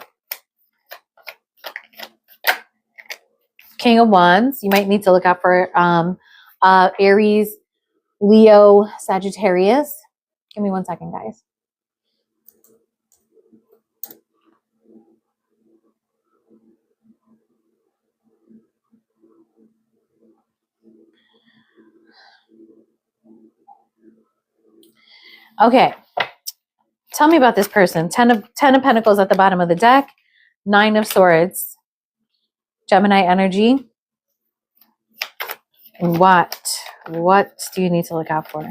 King of Wands. You might need to look out for Aries, Leo, Sagittarius. Give me 1 second, guys. Okay. Tell me about this person. Ten of Pentacles at the bottom of the deck. Nine of Swords. Gemini energy. What do you need to look out for?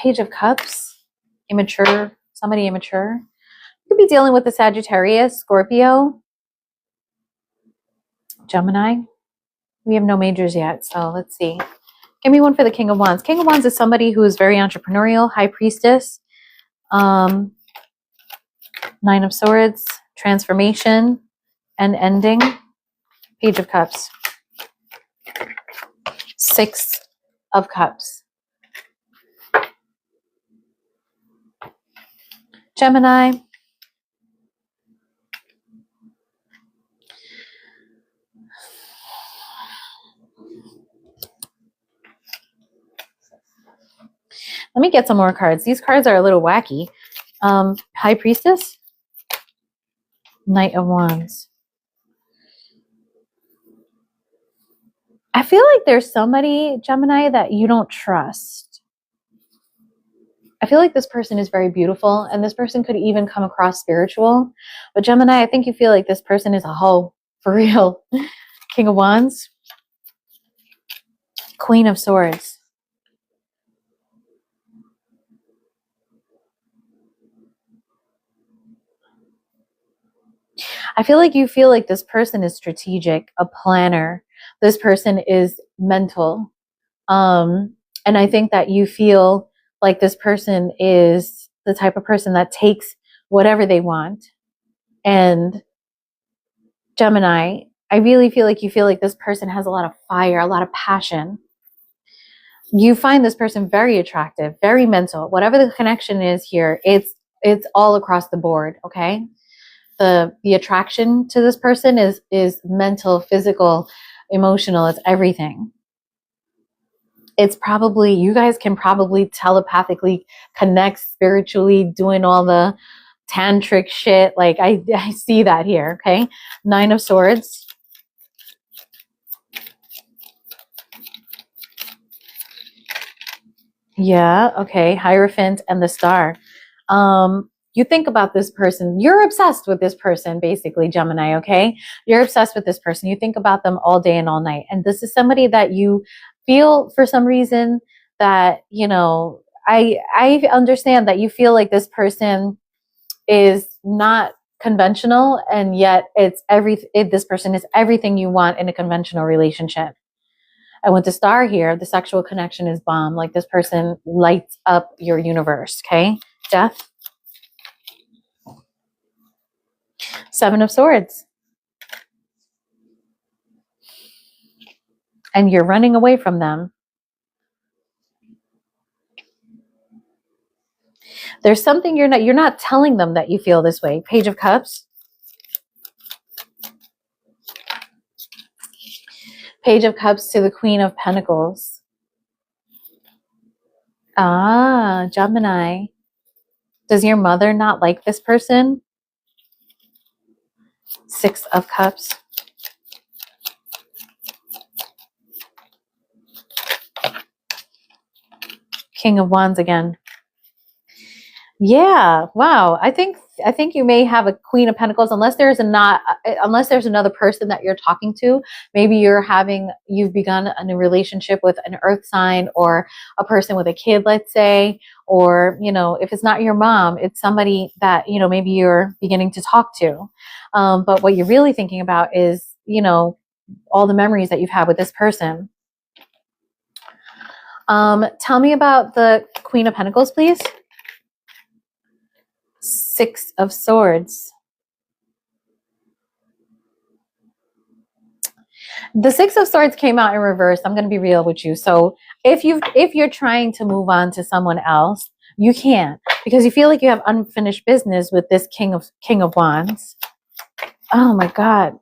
Page of Cups. Immature. Somebody immature. You could be dealing with a Sagittarius, Scorpio, Gemini. We have no majors yet, so let's see. Give me one for the King of Wands. King of Wands is somebody who is very entrepreneurial, High Priestess, Nine of Swords, transformation, and ending. Page of Cups. Six of Cups. Gemini. Let me get some more cards. These cards are a little wacky. High Priestess. Knight of Wands. I feel like there's somebody, Gemini, that you don't trust. I feel like this person is very beautiful, and this person could even come across spiritual. But Gemini, I think you feel like this person is a hoe, for real. King of Wands. Queen of Swords. I feel like this person is strategic, a planner. This person is mental. And I think that you feel like this person is the type of person that takes whatever they want. And Gemini, I really feel like you feel like this person has a lot of fire, a lot of passion. You find this person very attractive, very mental. Whatever the connection is here, it's all across the board, okay? The attraction to this person is mental, physical, emotional, it's everything. It's probably, you guys can probably telepathically connect spiritually, doing all the tantric shit. Like I see that here, okay? Nine of Swords. Yeah, okay. Hierophant and the Star. You think about this person. You're obsessed with this person, basically, Gemini, okay? You're obsessed with this person. You think about them all day and all night. And this is somebody that you feel for some reason that, you know, I understand that you feel like this person is not conventional, and yet this person is everything you want in a conventional relationship. And with the Star here, the sexual connection is bomb. Like this person lights up your universe, okay? Death. Seven of Swords. And you're running away from them. There's something you're not telling them that you feel this way. Page of Cups. Page of Cups to the Queen of Pentacles. Ah, Gemini. Does your mother not like this person? Six of Cups. King of Wands again. Yeah, wow. I think you may have a Queen of Pentacles, unless there's another person that you're talking to. Maybe you've begun a new relationship with an earth sign or a person with a kid, let's say, or, you know, if it's not your mom, it's somebody that, you know, maybe you're beginning to talk to. But what you're really thinking about is, you know, all the memories that you've had with this person. Tell me about the Queen of Pentacles, please. Six of Swords. The Six of Swords came out in reverse. I'm going to be real with you. So if you're trying to move on to someone else, you can't, because you feel like you have unfinished business with this King of Wands. Oh my God.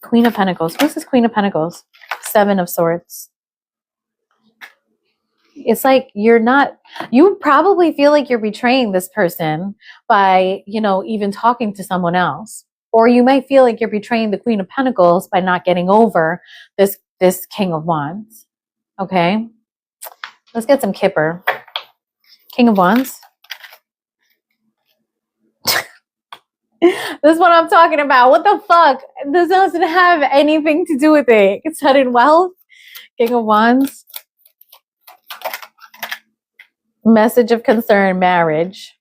Queen of Pentacles. Who's this Queen of Pentacles? Seven of Swords. It's like you probably feel like you're betraying this person by, you know, even talking to someone else. Or you might feel like you're betraying the Queen of Pentacles by not getting over this King of Wands. Okay. Let's get some Kipper. King of Wands. This is what I'm talking about. What the fuck? This doesn't have anything to do with it. It's sudden wealth. King of Wands. Message of concern, marriage.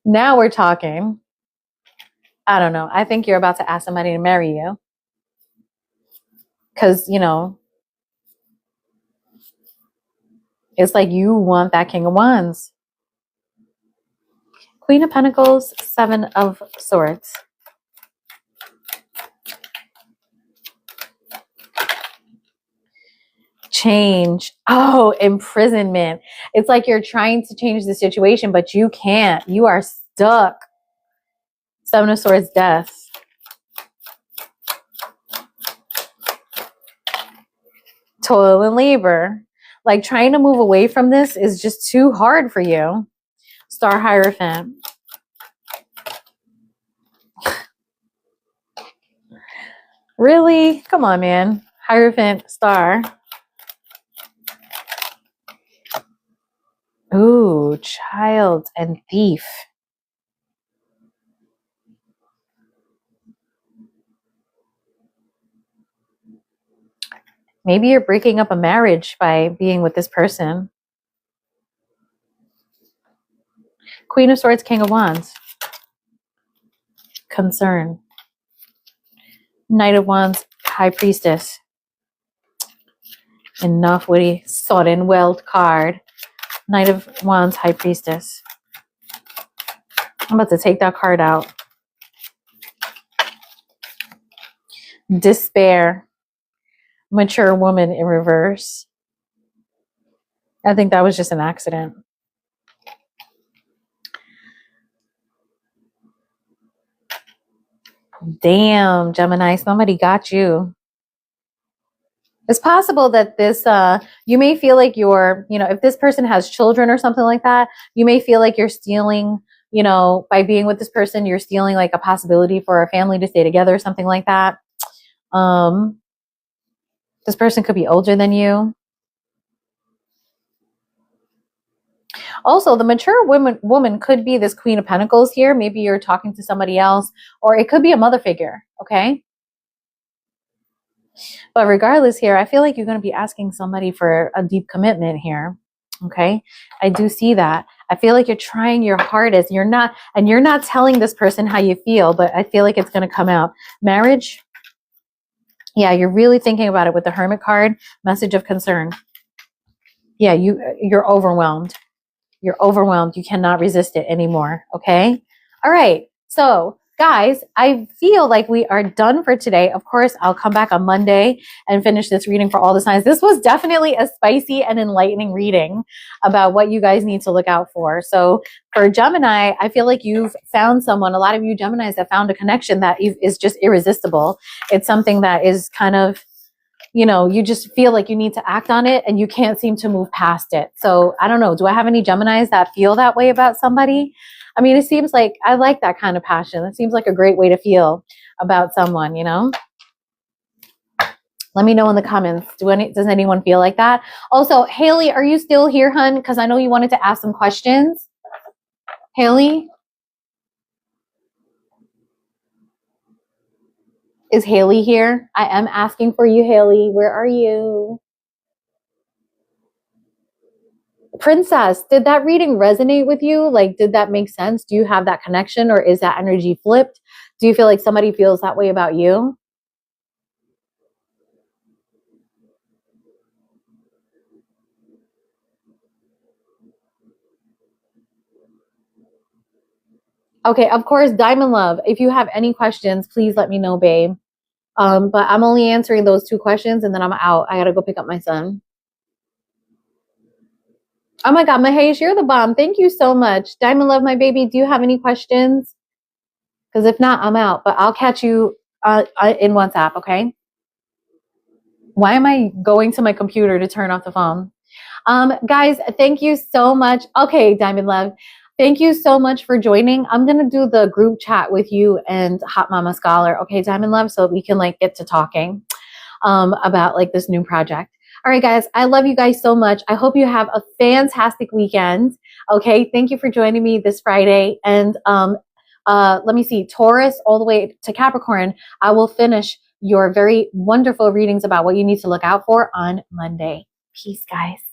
Now we're talking. I don't know. I think you're about to ask somebody to marry you. Because, you know, it's like you want that King of Wands. Queen of Pentacles, Seven of Swords. Change. Oh, imprisonment. It's like you're trying to change the situation, but you can't. You are stuck. Seven of Swords, death. Toil and labor. Like trying to move away from this is just too hard for you. Star Hierophant. Really? Come on, man. Hierophant, star. Ooh, child and thief. Maybe you're breaking up a marriage by being with this person. Queen of Swords, King of Wands. Concern. Knight of Wands, High Priestess. Enough witty, sudden wealth card. Knight of Wands, High Priestess. I'm about to take that card out. Despair. Mature woman in reverse. I think that was just an accident. Damn, Gemini, somebody got you. It's possible that this, you may feel like you're, you know, if this person has children or something like that, you may feel like you're stealing, you know, by being with this person, you're stealing like a possibility for a family to stay together or something like that. This person could be older than you. Also, the mature woman could be this Queen of Pentacles here. Maybe you're talking to somebody else, or it could be a mother figure, okay? But regardless here, I feel like you're going to be asking somebody for a deep commitment here, okay? I do see that. I feel like you're trying your hardest. You're not telling this person how you feel, but I feel like it's going to come out. Marriage, yeah, you're really thinking about it with the Hermit card. Message of concern. Yeah, you're overwhelmed. You're overwhelmed. You cannot resist it anymore. Okay. All right. So guys, I feel like we are done for today. Of course, I'll come back on Monday and finish this reading for all the signs. This was definitely a spicy and enlightening reading about what you guys need to look out for. So for Gemini, I feel like you've found someone, a lot of you Geminis have found a connection that is just irresistible. It's something that is kind of, you know, you just feel like you need to act on it and you can't seem to move past it. So I don't know. Do I have any Geminis that feel that way about somebody? I mean, it seems like I like that kind of passion. It seems like a great way to feel about someone, you know? Let me know in the comments. Does anyone feel like that? Also, Haley, are you still here, hun? Because I know you wanted to ask some questions. Haley? Is Haley here? I am asking for you, Haley. Where are you? Princess, did that reading resonate with you? Like, did that make sense? Do you have that connection, or is that energy flipped? Do you feel like somebody feels that way about you? Okay, of course, Diamond Love. If you have any questions, please let me know, babe. But I'm only answering those 2 questions and then I'm out. I gotta go pick up my son. Oh my God, Mahesh, you're the bomb. Thank you so much. Diamond Love, my baby, do you have any questions? Because if not, I'm out. But I'll catch you in WhatsApp, okay? Why am I going to my computer to turn off the phone? Guys, thank you so much. Okay, Diamond Love. Thank you so much for joining. I'm going to do the group chat with you and Hot Mama Scholar. Okay, Diamond Love, so we can like get to talking about like this new project. All right, guys, I love you guys so much. I hope you have a fantastic weekend. Okay, thank you for joining me this Friday. And let me see, Taurus all the way to Capricorn. I will finish your very wonderful readings about what you need to look out for on Monday. Peace, guys.